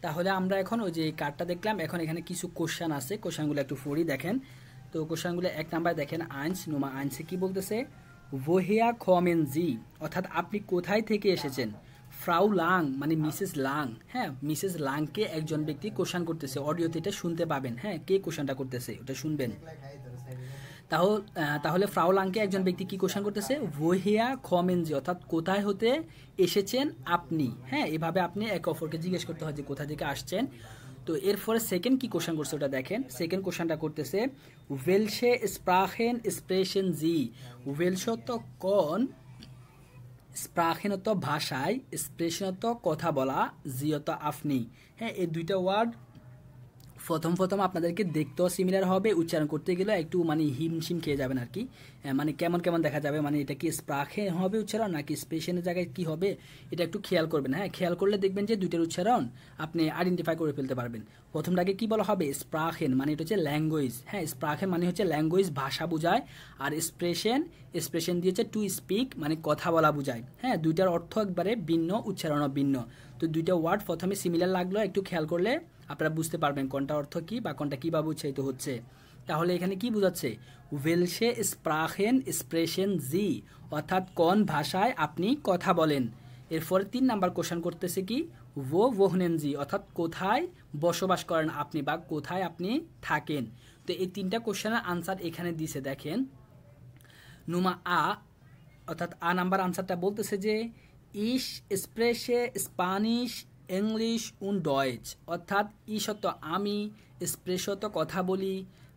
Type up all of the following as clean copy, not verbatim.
তাহলে আমরা এখন ওই যে কার্ডটা দেখলাম, এখন এখানে কিছু কোশ্চেন আছে, কোশ্চেনগুলো একটু পড়ি দেখেন। তো কোশ্চেনগুলো 1 নাম্বার দেখেন, আইনস নুমা আইনসে কি বলতেছে, ওহিয়া কমেন জি, অর্থাৎ আপনি কোথায় থেকে এসেছেন। ফ্রাউ লাং মানে মিসেস লাং, হ্যাঁ মিসেস লাংকে একজন ব্যক্তি কোশ্চেন করতেছে, অডিওতে এটা শুনতে পাবেন, হ্যাঁ কে কোশ্চেনটা করতেছে ওটা শুনবেন। তাহলে ফ্রাউ লাংকে একজন ব্যক্তি কি কোশ্চেন করতেছে, ওহিয়া কমেন জি, অর্থাৎ কোথায় হতে এসেছেন আপনি, হ্যাঁ এভাবে আপনি একে অপরকে জিজ্ঞেস করতে হয় যে কোথা থেকে আসছেন। তো এরপরে সেকেন্ড কি কোশ্চেন করছে ওটা দেখেন, সেকেন্ড কোশ্চেনটা করতেছে ওয়েলশে স্প্রাখেন স্প্রেশন জি, ওয়েলশত কোন, স্প্রাখেনত ভাষায়, স্প্রেশনত কথা বলা, জিয়ত আপনি, হ্যাঁ এই দুইটা ওয়ার্ড প্রথম আপনাদেরকে দেখতেও সিমিলার হবে, উচ্চারণ করতে গেলে একটু মানে হিমশিম খেয়ে যাবেন আর কি, মানে কেমন কেমন দেখা যাবে, মানে এটা কি স্প্রাখে হবে উচ্চারণ নাকি স্পেশনের জায়গায় কি হবে, এটা একটু খেয়াল করবেন। হ্যাঁ খেয়াল করলে দেখবেন যে দুইটার উচ্চারণ আপনি আইডেন্টিফাই করে ফেলতে পারবেন। প্রথমটাকে কি বলা হবে, স্প্রাখেন মানে এটা হচ্ছে ল্যাঙ্গুয়েজ, হ্যাঁ স্প্রাখেন মানে হচ্ছে ল্যাঙ্গুয়েজ ভাষা বোঝায়, আর এক্সপ্রেশন দিয়েছে টু স্পিক মানে কথা বলা বোঝায়। হ্যাঁ দুইটার অর্থ একবারে ভিন্ন, উচ্চারণও ভিন্ন। তো দুইটা ওয়ার্ড প্রথমে সিমিলার লাগলো, একটু খেয়াল করলে আপনারা বুঝতে পারবেন কোনটা অর্থ কি বা কোনটা কিভাবে উচ্চারিত হচ্ছে। তাহলে এখানে কি বোঝাচ্ছে, ওয়েলশে স্প্রাখেন স্প্রেশন জি, অর্থাৎ কোন ভাষায় আপনি কথা বলেন। এরপরে 3 নাম্বার কোশ্চেন করতেছে কি, ওহনেন জি, অর্থাৎ কোথায় বসবাস করেন আপনি বা কোথায় আপনি থাকেন। তো এই 3টা কোশ্চেনের আনসার এখানে দিছে দেখেন। নুমা আ, অর্থাৎ আ নাম্বার আনসারটা বলতেছে যে ইস স্প্রেশে স্পানিশ ইংলিশ উন ডয়েচ, অর্থাৎ ইশত আমি, স্প্রেশত কথা বলি,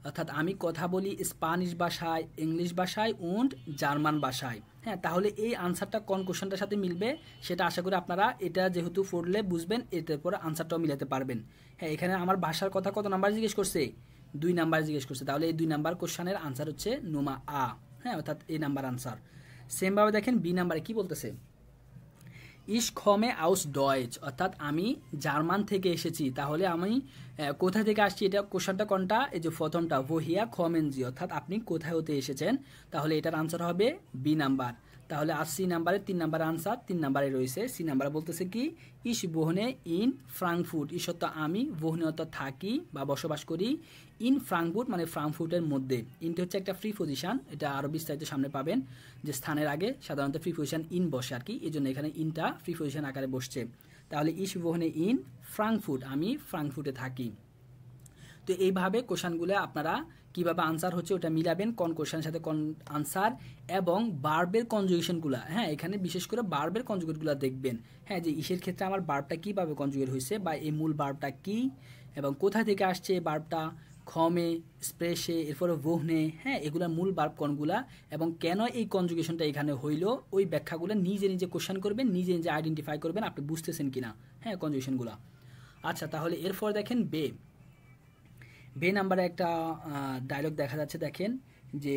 অর্থাৎ আমি কথা বলি স্পানিশ ভাষায়, ইংলিশ ভাষায় উন্ড জার্মান ভাষায়। হ্যাঁ তাহলে এই আনসারটা কোন কোশ্চেনটার সাথে মিলবে সেটা আশা করি আপনারা এটা যেহেতু পড়লে বুঝবেন, এটার পর আনসারটাও মিলাতে পারবেন। হ্যাঁ এখানে আমার ভাষার কথা কত নাম্বার জিজ্ঞেস করছে, 2 নাম্বার জিজ্ঞেস করছে, তাহলে এই 2 নাম্বার কোশ্চেনের আনসার হচ্ছে নুমা আ, হ্যাঁ অর্থাৎ এই নাম্বার আনসার। সেমভাবে দেখেন বি নাম্বারে কি বলতেছে, ইস খমে আউস ডয়েচ, অর্থাৎ আমি জার্মান থেকে এসেছি। তাহলে আমি কোথা থেকে আসছি, এটা কোশ্চেনটা কোনটা, এই যে প্রথমটা ওহিয়া খমেনজি, অর্থাৎ আপনি কোথায় হতে এসেছেন, তাহলে এটার আনসার হবে বি নাম্বার। তাহলে আর সি নাম্বারে 3 নাম্বার আনসার 3 নাম্বারে রয়েছে। সি নাম্বারে বলতেছে কি, ইস বোহনে ইন ফ্রাঙ্কফুট, ঈশ্বর আমি বোহনে অর্থাৎ থাকি বা বসবাস করি, ইন ফ্রাঙ্কফুট মানে ফ্রাঙ্কফুটের মধ্যে। ইনটা হচ্ছে একটা ফ্রি পজিশন, এটা আরও বিস্তারিত সামনে পাবেন, যে স্থানের আগে সাধারণত ফ্রি পজিশন ইন বসে আর কি, এই জন্য এখানে ইনটা ফ্রি পজিশন আকারে বসছে। তাহলে ইস বোহনে ইন ফ্রাঙ্কফুট, আমি ফ্রাঙ্কফুটে থাকি। তো এইভাবে কোশ্চেনগুলো আপনারা কিভাবে আনসার হচ্ছে ওটা মিলাবেন, কোন কোশ্চেনের সাথে কোন আনসার, এবং বার্বের কনজুগেশনগুলো, হ্যাঁ এখানে বিশেষ করে বার্বের কনজুগেটগুলো দেখবেন। হ্যাঁ যে ইসের ক্ষেত্রে আমার বার্বটা কীভাবে কনজুগেট হয়েছে বা এই মূল বার্বটা কী এবং কোথা থেকে আসছে এই বার্বটা, খমে, স্প্রেশে, এরপরে ভোহনে, হ্যাঁ এগুলা মূল বার্ব কোনগুলা এবং কেন এই কনজুগেশনটা এখানে হইলো, ওই ব্যাখ্যাগুলো নিজে নিজে কোশ্চেন করবেন, নিজে নিজে আইডেন্টিফাই করবেন আপনি বুঝতেছেন কিনা, হ্যাঁ কনজুগেশনগুলো। আচ্ছা তাহলে এরপর দেখেন বে নাম্বারে একটা ডায়লগ দেখা যাচ্ছে দেখেন, যে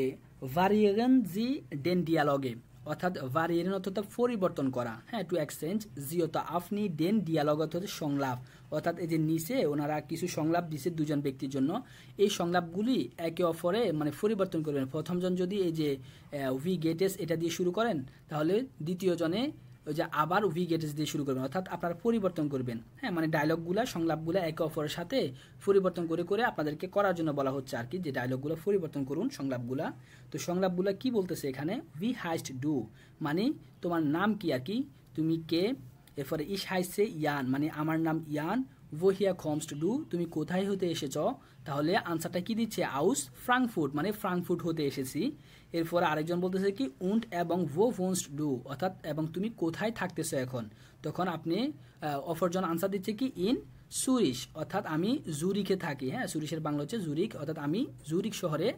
ভারিয়েগেন জি ডেন ডিয়ালগে, অর্থাৎ ভারিয়েগেন অর্থাৎ পরিবর্তন করা, হ্যাঁ টু এক্সচেঞ্জ, জিওতা আপনি ডেন ডিয়ালগ অর্থাৎ সংলাপ, অর্থাৎ এই যে নিচে ওনারা কিছু সংলাপ দিছে দুজন ব্যক্তির জন্য, এই সংলাপগুলি একে অপরে মানে পরিবর্তন করবেন। প্রথমজন যদি এই যে উই গেটেস এটা দিয়ে শুরু করেন, তাহলে দ্বিতীয় জনে ওই যে আবার উই গেটেস দিয়ে শুরু করবেন, অর্থাৎ আপনারা পরিবর্তন করবেন। হ্যাঁ মানে ডায়লগগুলা সংলাপগুলা একে অপরের সাথে পরিবর্তন করে করে আপনাদেরকে করার জন্য বলা হচ্ছে আর কি, যে ডায়লগগুলো পরিবর্তন করুন সংলাপগুলা। তো সংলাপগুলা কি বলতেছে এখানে, উই হাইস্ট ডু মানে তোমার নাম কি আর কি, তুমি কে, এরপরে ইস হাইসে ইয়ান মানে আমার নাম ইয়ান, ওহিয়া খমস টু ডু তুমি কোথায় হতে এসেছ, তাহলে আনসারটা কি দিচ্ছে, আউস ফ্রাঙ্কফুট মানে ফ্রাঙ্কফুট হতে এসেছি। এরপর আরেকজন বলতেছে কি উন্ট এবং ওনস ডু, অর্থাৎ এবং তুমি কোথায় থাকতেছো এখন, তখন আপনি অপরজন আনসার দিচ্ছে কি ইন সুরিশ, অর্থাৎ আমি জুরিখে থাকি, হ্যাঁ সুরিশের বাংলা হচ্ছে জুরিক, অর্থাৎ আমি জুরিক শহরে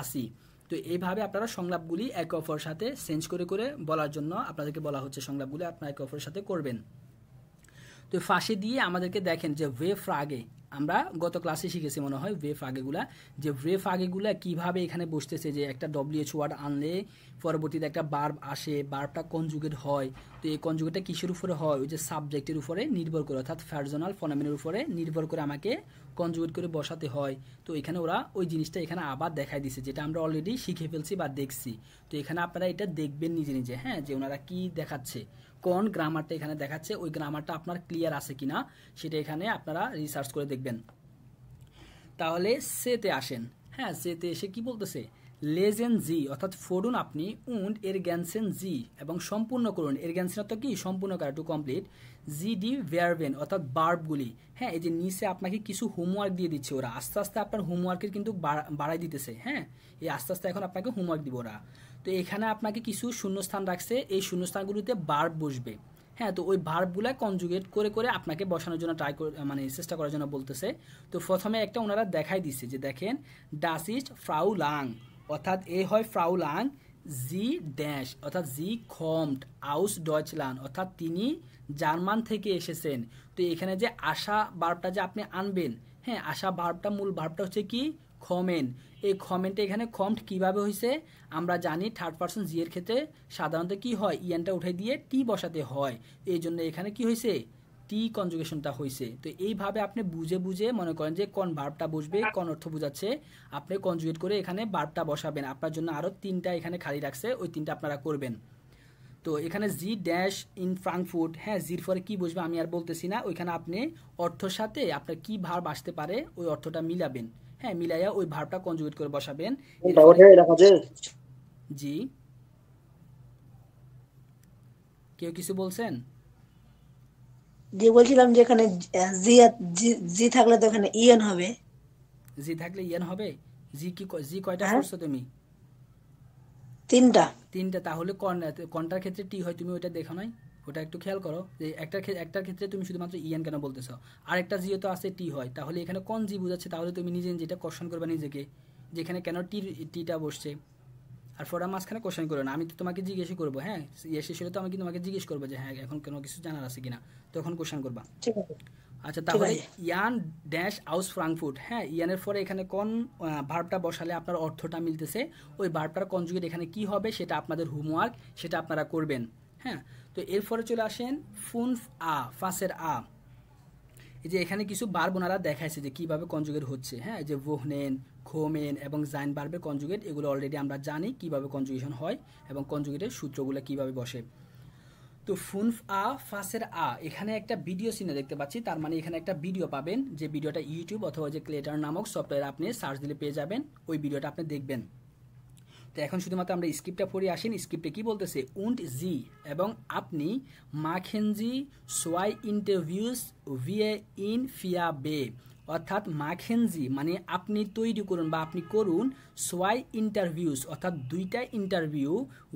আসি। তো এইভাবে আপনারা সংলাপগুলি একে অপরের সাথে চেঞ্জ করে করে বলার জন্য আপনাদেরকে বলা হচ্ছে, সংলাপগুলি আপনারা একে অপরের সাথে করবেন। তো ফাঁসে দিয়ে আমাদেরকে দেখেন যে ওয়ে ফ্রাগে, আমরা গত ক্লাসে শিখেছি মনে হয় ওয়ে ফ্রাগেগুলা, যে ওয়ে ফ্রাগেগুলা কিভাবে এখানে বসতেছে, যে একটা ডব্লিউএইচ ওয়ার্ড আনলে পরবর্তীতে একটা বার্ব আসে, বার্বটা কনজুগেট হয়, তো এই কনজুগেটটা কিসের উপরে হয়, ওই যে সাবজেক্টের উপরে নির্ভর করে, অর্থাৎ পার্সোনাল ফনোমেনের উপরে নির্ভর করে আমাকে কনজুগেট করে বসাতে হয়। তো এখানে ওরা ওই জিনিসটা এখানে আবার দেখাই দিছে, যেটা আমরা অলরেডি শিখে ফেলছি বা দেখছি। তো এখানে আপনারা এটা দেখবেন নিজে নিজে, হ্যাঁ যে ওনারা কি দেখাচ্ছে, কোন গ্রামারটা এখানে দেখাচ্ছে ওই গ্রামারটা আপনার ক্লিয়ার আছে কিনা সেটা এখানে আপনারা রিসার্চ করে দেখবেন। তাহলে সেতে আসেন। হ্যাঁ, সেতে এসে কি বলতেছে, লেজেন জি অর্থাৎ ফোরুন আপনি উন্ড এর গ্যানসেন জি এবং সম্পূর্ণ করুন। এর গ্যানসেন অর্থাৎ কি সম্পূর্ণ করা, টু কমপ্লিট জি ডি ভার্বেন অর্থাৎ বার্বগুলি। হ্যাঁ, এই যে নিচে আপনাকে কিছু হোমওয়ার্ক দিয়ে দিচ্ছে ওরা, আস্তে আস্তে আপনার হোমওয়ার্কের কিন্তু বাড়াই দিতেছে। হ্যাঁ, এই আস্তে আস্তে এখন আপনাকে হোমওয়ার্ক দিব ওরা। তো এখানে আপনাকে কিছু শূন্যস্থান রাখছে, এই শূন্যস্থানগুলিতে বার্ব বসবে। হ্যাঁ, তো ওই ভার্বগুলা কনজুগেট করে করে আপনাকে বসানোর জন্য মানে চেষ্টা করার জন্য বলতেছে। তো প্রথমে একটা ওনারা দেখাই দিচ্ছে যে দেখেন ডাস ইস্ট ফ্রাউ লাং অর্থাৎ এ হয় ফ্রাউ লাং জি ড্যাশ অর্থাৎ জি খমড আউস ডয়চল্যান্ড অর্থাৎ তিনি জার্মান থেকে এসেছেন। তো এখানে যে আশা ভার্বটা যে আপনি আনবেন, হ্যাঁ আশা ভার্বটা মূল ভার্বটা হচ্ছে কি খমেন। এই খমেনটা এখানে খমড কিভাবে হয়েছে আমরা জানি, থার্ড পারসন জি এর ক্ষেত্রে সাধারণত কি হয় ইয়ানটা উঠে দিয়ে টি বসাতে হয়, এই জন্য এখানে কি হয়েছে টি কনজুগেশনটা হয়েছে। তো এইভাবে আপনি বুঝে বুঝে মনে করেন যে কোন ভার্বটা বসবে কোন অর্থ বোঝাচ্ছে আপনি কনজুগেট করে এখানে ভার্বটা বসাবেন। আপনার জন্য আরও 3টা এখানে খালি রাখছে, ওই 3টা আপনারা করবেন। তো এখানে জি ড্যাশ ইন ফ্রাঙ্কফুর্ট, হ্যাঁ জির পরে কি বসবে আমি আর বলতেছি না, ওইখানে আপনি অর্থর সাথে আপনার কি ভার্ব আসতে পারে ওই অর্থটা মিলাবেন। হ্যাঁ, মিলাইয়া ওই ভার্বটা কনজুগেট করে বসাবেন। জি কেউ কিছু বলছেন? যে বলছিলাম যে এখানে জি জি থাকলে তো এখানে ইএন হবে। জি থাকলে ইয়েন হবে। জি কয়টা করছো তুমি? 3টা। তাহলে কোনটার ক্ষেত্রে টি হয় তুমি ওইটা দেখো নাই, ওটা একটু খেয়াল করো যে একটার ক্ষেত্রে তুমি শুধুমাত্র ইএন কেন বলতেছো, আর একটা জি তো আছে টি হয়, তাহলে এখানে কোন জি বোঝাচ্ছে তাহলে তুমি নিজে যেটা কোশ্চেন করবে নিজেকে যেখানে কেন টিটা বসছে। আর ফোরা মাঝখানে কোশ্চেন করো না, আমি তো তোমাকে জিজ্ঞেস করবো। হ্যাঁ, শেষ হলে তো আমি তোমাকে জিজ্ঞেস করবো যে হ্যাঁ এখন কোনো কিছু জানার আছে কিনা, তখন কোশ্চেন করবা। ঠিক আছে। আচ্ছা, তাহলে ইয়ান ড্যাশ আউস ফ্রাঙ্কফুর্ট, হ্যাঁ ইয়ানের পরে এখানে কোন ভার্বটা বসালে আপনার অর্থটা মিলতেছে ওই ভার্বটার কনজুগেট এখানে কি হবে সেটা আপনাদের হোমওয়ার্ক, সেটা আপনারা করবেন। হ্যাঁ, তো এরপরে চলে আসেন ফুনফ আ ফাসের আ। এই যে এখানে কিছু ভার্ব ওনারা দেখাইছে যে কিভাবে কনজুগেট হচ্ছে। হ্যাঁ, যে ভোহনেন খোমেন এবং জাইন ভার্বের কনজুগেট এগুলো অলরেডি আমরা জানি কিভাবে কনজুগেশন হয় এবং কনজুগেটের সূত্রগুলো কিভাবে বসে। তো ফুনফ আ ফাসের আ এখানে একটা ভিডিও সিনে দেখতে পাচ্ছি, তার মানে এখানে একটা ভিডিও পাবেন, যে ভিডিওটা ইউটিউব অথবা যে ক্লেটার নামক সফটওয়্যার আপনি সার্চ দিলে পেয়ে যাবেন, ওই ভিডিওটা আপনি দেখবেন। তো এখন শুধুমাত্র আমরা স্ক্রিপ্টটা পড়ে আসেন। স্ক্রিপ্টে কি বলতেছে, উন্ড জি এবং আপনি মাখেনজি সোয়াই ইন্টারভিউস ভিএ ইন ফিয়া বে অর্থাৎ মাখেনজি মানে আপনি তৈরি করুন বা আপনি করুন সোয়াই ইন্টারভিউস অর্থাৎ 2টা ইন্টারভিউ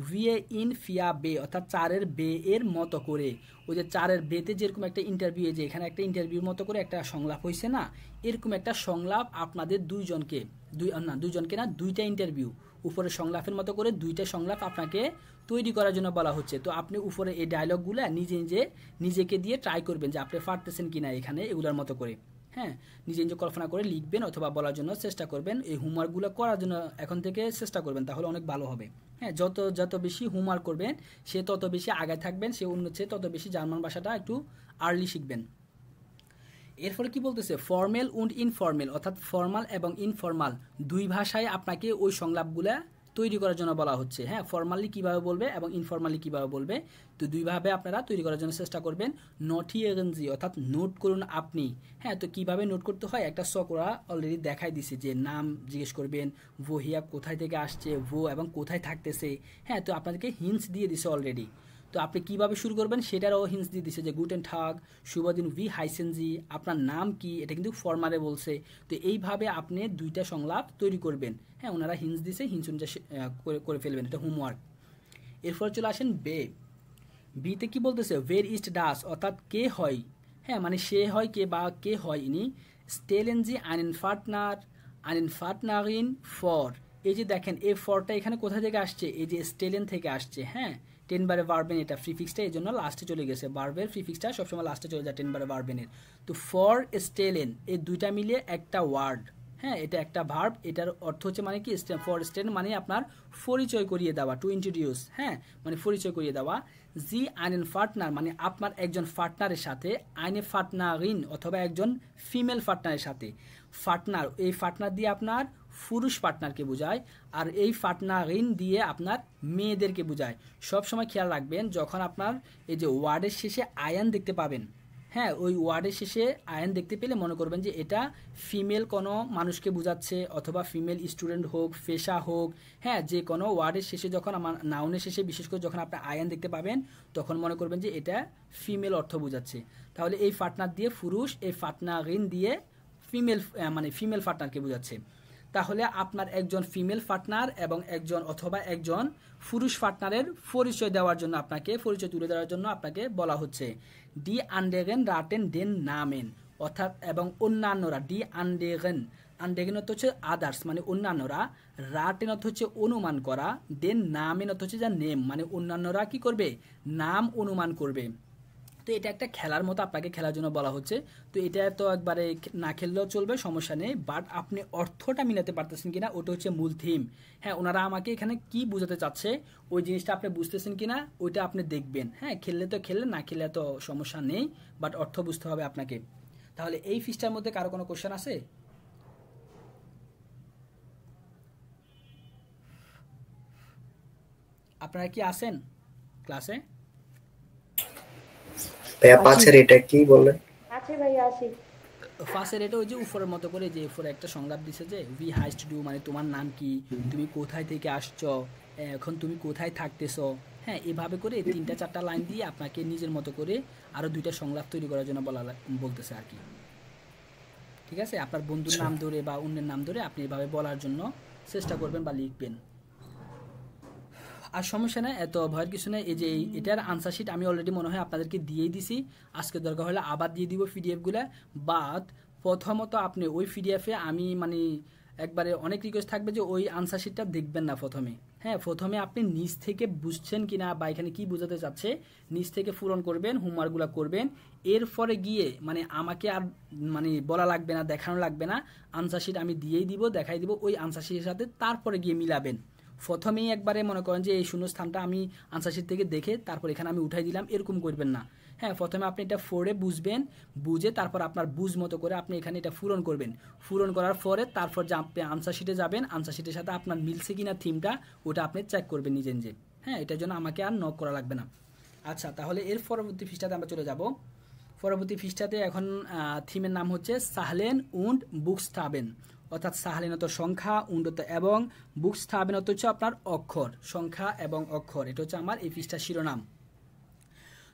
ভিএ ইন ফিয়া বে অর্থাৎ 4-এর বে এর মতো করে। ওই যে 4-এর বেতে যেরকম একটা ইন্টারভিউ, যে এখানে একটা ইন্টারভিউর মতো করে একটা সংলাপ হয়েছে না, এরকম একটা সংলাপ আপনাদের দুইজনকে না 2টা ইন্টারভিউ উপরে সংলাপের মতো করে 2টা সংলাপ আপনাকে তৈরি করার জন্য বলা হচ্ছে। তো আপনি উপরে এই ডায়লগগুলো নিজেকে দিয়ে ট্রাই করবেন যে আপনি পারতেছেন কিনা এখানে এগুলোর মতো করে। হ্যাঁ, নিজে কল্পনা করে লিখবেন অথবা বলার জন্য চেষ্টা করবেন। এই হোমওয়ার্কগুলো করার জন্য এখন থেকে চেষ্টা করবেন, তাহলে অনেক ভালো হবে। হ্যাঁ, যত বেশি হোমওয়ার্ক করবেন সে তত বেশি আগায় থাকবেন, সে অন্য চেয়ে তত বেশি জার্মান ভাষাটা একটু আর্লি শিখবেন। এর ফলে কি বলতেছে, ফর্মাল উন্ড ইনফর্মাল অর্থাৎ ফর্মাল এবং ইনফর্মাল দুই ভাষায় আপনাকে ওই সংলাপগুলা তৈরি করার জন্য বলা হচ্ছে। হ্যাঁ, ফর্মালি কিভাবে বলবে এবং ইনফর্মালি কিভাবে বলবে, তো দুইভাবে আপনারা তৈরি করার জন্য চেষ্টা করবেন। নটিয়েগেনজি অর্থাৎ নোট করুন আপনি। হ্যাঁ, তো কিভাবে নোট করতে হয় একটা চক্রা অলরেডি দেখাই দিছে, যে নাম জিজ্ঞেস করবেন, ভোহিয়া কোথায় থেকে আসছে, ভো এবং কোথায় থাকতেছে। হ্যাঁ, তো আপনাদেরকে হিন্টস দিয়ে দিছে অলরেডি। তো আপনি কিভাবে শুরু করবেন সেটারও হিন্টস দিয়ে দিচ্ছে, যে গুটেন ঠাগ শুভদিন ভি হাইসেনজি আপনার নাম কি, এটা কিন্তু ফরমালে বলছে। তো এইভাবে আপনি 2টা সংলাপ তৈরি করবেন। হ্যাঁ, ওনারা হিন্টস দিছে, হিন্টস অনুযায়ী করে ফেলবেন, এটা হোমওয়ার্ক। এরপর চলে আসেন বে। বিতে কি বলতেছে, ওয়ের ইস্ট ডাস অর্থাৎ কে হয়। হ্যাঁ, মানে সে হয় কে বা কে হয় ইনি। স্টেলেনজি আইনেন ফার্টনারিন ফর। এই যে দেখেন এই ফরটা এখানে কোথা থেকে আসছে, এই যে স্টেলেন থেকে আসছে। হ্যাঁ, 10 বারে ভার্বেন এটা প্রিফিক্সটা এই জন্য লাস্টে চলে গেছে, ভার্বের প্রিফিক্সটা সবসময় লাস্টে চলে যায় 10 বারে ভার্বেনের। তো ফর স্টেলেন এই 2টা মিলিয়ে একটা ওয়ার্ড। হ্যাঁ, এটা একটা ভার্ব, এটার অর্থ হচ্ছে মানে কি ফর স্টেলেন মানে আপনার পরিচয় করিয়ে দেওয়া, টু ইন্ট্রোডিউস। হ্যাঁ, মানে পরিচয় করিয়ে দেওয়া। জি আইনেন পার্টনার মানে আপনার একজন পার্টনারের সাথে, আইনে পার্টনারিন অথবা একজন ফিমেল পার্টনারের সাথে। পার্টনার এই পার্টনার দিয়ে আপনার পুরুষ পার্টনারকে বোঝায়, আর এই পার্টনারিন দিয়ে আপনার মেয়েদেরকে বোঝায়। সবসময় খেয়াল রাখবেন যখন আপনার এই যে ওয়ার্ডের শেষে আয়ান দেখতে পাবেন, হ্যাঁ ওই ওয়ার্ডের শেষে আয়ান দেখতে পেলে মনে করবেন যে এটা ফিমেল কোনো মানুষকে বোঝাচ্ছে, অথবা ফিমেল স্টুডেন্ট হোক, পেশা হোক, হ্যাঁ যে কোনো ওয়ার্ডের শেষে যখন আমার নাউনের শেষে বিশেষ করে যখন আপনি আয়ান দেখতে পাবেন তখন মনে করবেন যে এটা ফিমেল অর্থ বোঝাচ্ছে। তাহলে এই পার্টনার দিয়ে পুরুষ, এই পার্টনারিন দিয়ে ফিমেল, মানে ফিমেল পার্টনারকে বোঝাচ্ছে। তাহলে আপনার একজন ফিমেল পার্টনার এবং একজন পুরুষ পার্টনারের পরিচয় দেওয়ার জন্য আপনাকে, পরিচয় তুলে দেওয়ার জন্য আপনাকে বলা হচ্ছে ডি আন্ডেগেন রাটেন ডেন নামেন, অর্থাৎ এবং অন্যান্যরা, ডি আন্ডেগেন, আন্ডেগেন অর্থ হচ্ছে আদার্স মানে অন্যান্যরা, রাটেন অর্থ হচ্ছে অনুমান করা, দেন নামেন অর্থ হচ্ছে যা নেম মানে অন্যান্যরা কি করবে, নাম অনুমান করবে। তো এটা একটা খেলার মতো আপনাকে খেলার জন্য বলা হচ্ছে। তো এটা তো একবারে না খেললেও চলবে, সমস্যা নেই, বাট আপনি অর্থটা মিলাতে পারতেছেন কিনা ওটা হচ্ছে মূল থিম। হ্যাঁ ওনারা আমাকে এখানে কি বোঝাতে চাচ্ছে ওই জিনিসটা আপনি বুঝতেছেন কিনা ওইটা আপনি দেখবেন। হ্যাঁ খেললে তো খেললে, না খেললে তো সমস্যা নেই, বাট অর্থ বুঝতে হবে আপনাকে। তাহলে এই ফিসটার মধ্যে কারো কোনো কোশ্চেন আছে? আপনারা কি আছেন ক্লাসে? ভাইয়া পাঁচের এটা কি বললেন? আছে ভাইয়া আছি। ফার্স্টের এটা ওই যে উপরের মতো করে যে উপরে একটা সংলাপ দিছে যে উই হাইস্ট ডু মানে তোমার নাম কি, তুমি কোথায় থেকে আসছো, এখন তুমি কোথায় থাকতেছো, হ্যাঁ এভাবে করে 3-4টা লাইন দিয়ে আপনাকে নিজের মতো করে আরো 2টা সংলাপ তৈরি করার জন্য বলতেছে আর কি। ঠিক আছে, আপনার বন্ধুর নাম ধরে বা অন্যের নাম ধরে আপনি এভাবে বলার জন্য চেষ্টা করবেন বা লিখবেন। আর সমস্যা নেই, এত ভয়ের কিছু নেই। এই যে এটার আনসার শিট আমি অলরেডি মনে হয় আপনাদেরকে দিয়েই দিছি, আজকে দরকার হলে আবার দিয়ে দিব পিডিএফগুলো। বাট প্রথমত আপনি ওই পিডিএফে আমি মানে একবারে অনেক রিকোয়েস্ট থাকবে যে ওই আনসার শিটটা দেখবেন না প্রথমে। হ্যাঁ প্রথমে আপনি নিজ থেকে বুঝছেন কিনা বা এখানে কি বোঝাতে চাচ্ছে নিজ থেকে পূরণ করবেন, হোমওয়ার্কগুলো করবেন। এরপরে গিয়ে মানে আমাকে আর মানে বলা লাগবে না, দেখানো লাগবে না, আনসার শিট আমি দিয়েই দিব, দেখাই দিব, ওই আনসার শিটের সাথে তারপরে গিয়ে মিলাবেন। প্রথমেই একবারে মনে করেন যে এই শূন্য স্থানটা আমি আনসার শিট থেকে দেখে তারপর এখানে আমি উঠাই দিলাম, এরকম করবেন না। হ্যাঁ প্রথমে আপনি এটা পড়ে বুঝবেন, বুঝে তারপর আপনার বুঝ মতো করে আপনি এখানে এটা পূরণ করবেন। পূরণ করার পরে তারপর যে আপনি আনসার শিটে যাবেন, আনসার শিটের সাথে আপনার মিলছে কিনা থিমটা ওটা আপনি চেক করবেন নিজে নিজে। হ্যাঁ এটার জন্য আমাকে আর নক করা লাগবে না। আচ্ছা তাহলে এর পরবর্তী পৃষ্ঠাতে আমরা চলে যাব। পরবর্তী পৃষ্ঠাতে এখন থিমের নাম হচ্ছে সাহলেন উন্ড বুকস্টাবেন, অর্থাৎ সাহলেনত সংখ্যা, উন্ডত এবং বুকস্টাবেনত হচ্ছে আপনার অক্ষর, সংখ্যা এবং অক্ষর। এটা হচ্ছে আমার এই পৃষ্ঠার শিরোনাম।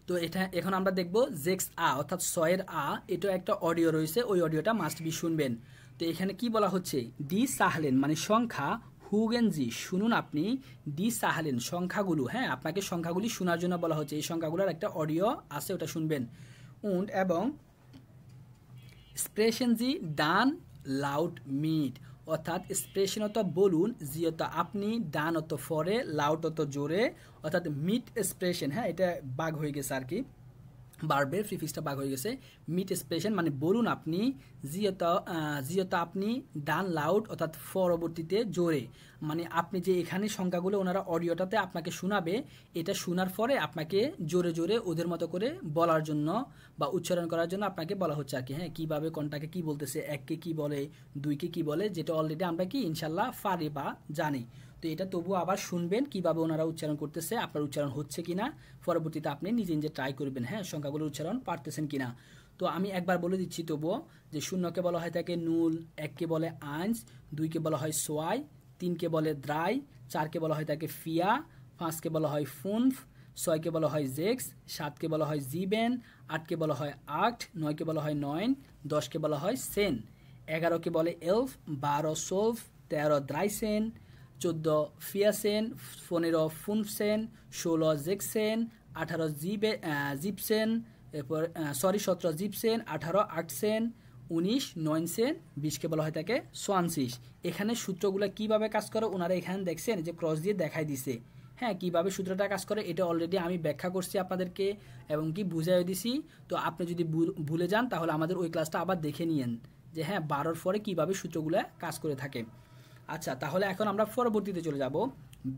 তো এটা এখন আমরা দেখব জেক্স আ অর্থাৎ 6-এর আ, এটা একটা অডিও রয়েছে, ওই অডিওটা মাস্ট বি শুনবেন। তো এখানে কি বলা হচ্ছে, ডি সাহলেন মানে সংখ্যা, হুগেনজি শুনুন আপনি, ডি সাহলেন সংখ্যাগুলো, হ্যাঁ আপনাকে সংখ্যাগুলি শোনার জন্য বলা হচ্ছে, এই সংখ্যাগুলোর একটা অডিও আছে ওটা শুনবেন। উন্ড এবং স্প্রেশন জি ডান লাউড মিট, অর্থাৎ স্প্রেশন অত বলুন, জি অত আপনি, ডান অত ফরে, লাউড অত জোরে, অর্থাৎ মিট স্প্রেশন, হ্যাঁ এটা বাগ হয়ে গেছে আর কি, বারবের প্রিফিক্সটা বাগ হয়ে গেছে। মিট এক্সপ্রেশন মানে বলুন আপনি, জিয়ত আপনি, ডান লাউড অর্থাৎ পরবর্তীতে জোরে, মানে আপনি যে এখানে সংখ্যাগুলো ওনারা অডিওটাতে আপনাকে শোনাবে, এটা শোনার পরে আপনাকে জোরে জোরে ওদের মতো করে বলার জন্য বা উচ্চারণ করার জন্য আপনাকে বলা হচ্ছে আর কি। হ্যাঁ কীভাবে কোনটাকে কি বলতেছে, এককে কি বলে, দুইকে কি বলে, যেটা অলরেডি আমরা কি ইনশাল্লাহ পারি বা জানি। তো এটা তবুও আবার শুনবেন কিভাবে ওনারা উচ্চারণ করতেছে, আপনার উচ্চারণ হচ্ছে কিনা, পরবর্তীতে আপনি নিজে নিজে ট্রাই করবেন, হ্যাঁ সংখ্যাগুলোর উচ্চারণ পারতেছেন কিনা। তো আমি একবার বলে দিচ্ছি তবুও, যে শূন্যকে বলা হয় থাকে নুল, এককে বলে আইন্স, দুইকে বলা হয় সোয়াই, তিনকে বলে দ্রাই, চারকে বলা হয় থাকে ফিয়া, পাঁচকে বলা হয় ফুনফ, ছয়কে বলা হয় জেক্স, সাতকে বলা হয় জিবেন, আটকে বলা হয় আট, নয়কে বলা হয় নয়ন, 10কে বলা হয় সেন, 11কে বলে এলফ, 12 সোলফ, 13 দ্রাইসেন, 14 ফিয়াসেন, 15 ফুনফসেন, 16 জেকসেন, 18 জিপসেন, এরপর 17 জিপসেন, 18 আটসেন, 19 9 20কে বলা হয় থাকে সোয়ানসিস। এখানে সূত্রগুলো কিভাবে কাজ করে ওনারা এখানে দেখছেন যে ক্রস দিয়ে দেখাই দিছে। হ্যাঁ কিভাবে সূত্রটা কাজ করে এটা অলরেডি আমি ব্যাখ্যা করছি আপনাদেরকে এবং কি বুঝাই দিছি। তো আপনি যদি ভুলে যান তাহলে আমাদের ওই ক্লাসটা আবার দেখে নিয়েন যে হ্যাঁ 12-র পরে কিভাবে সূত্রগুলো কাজ করে থাকে। আচ্ছা তাহলে এখন আমরা পরবর্তীতে চলে যাব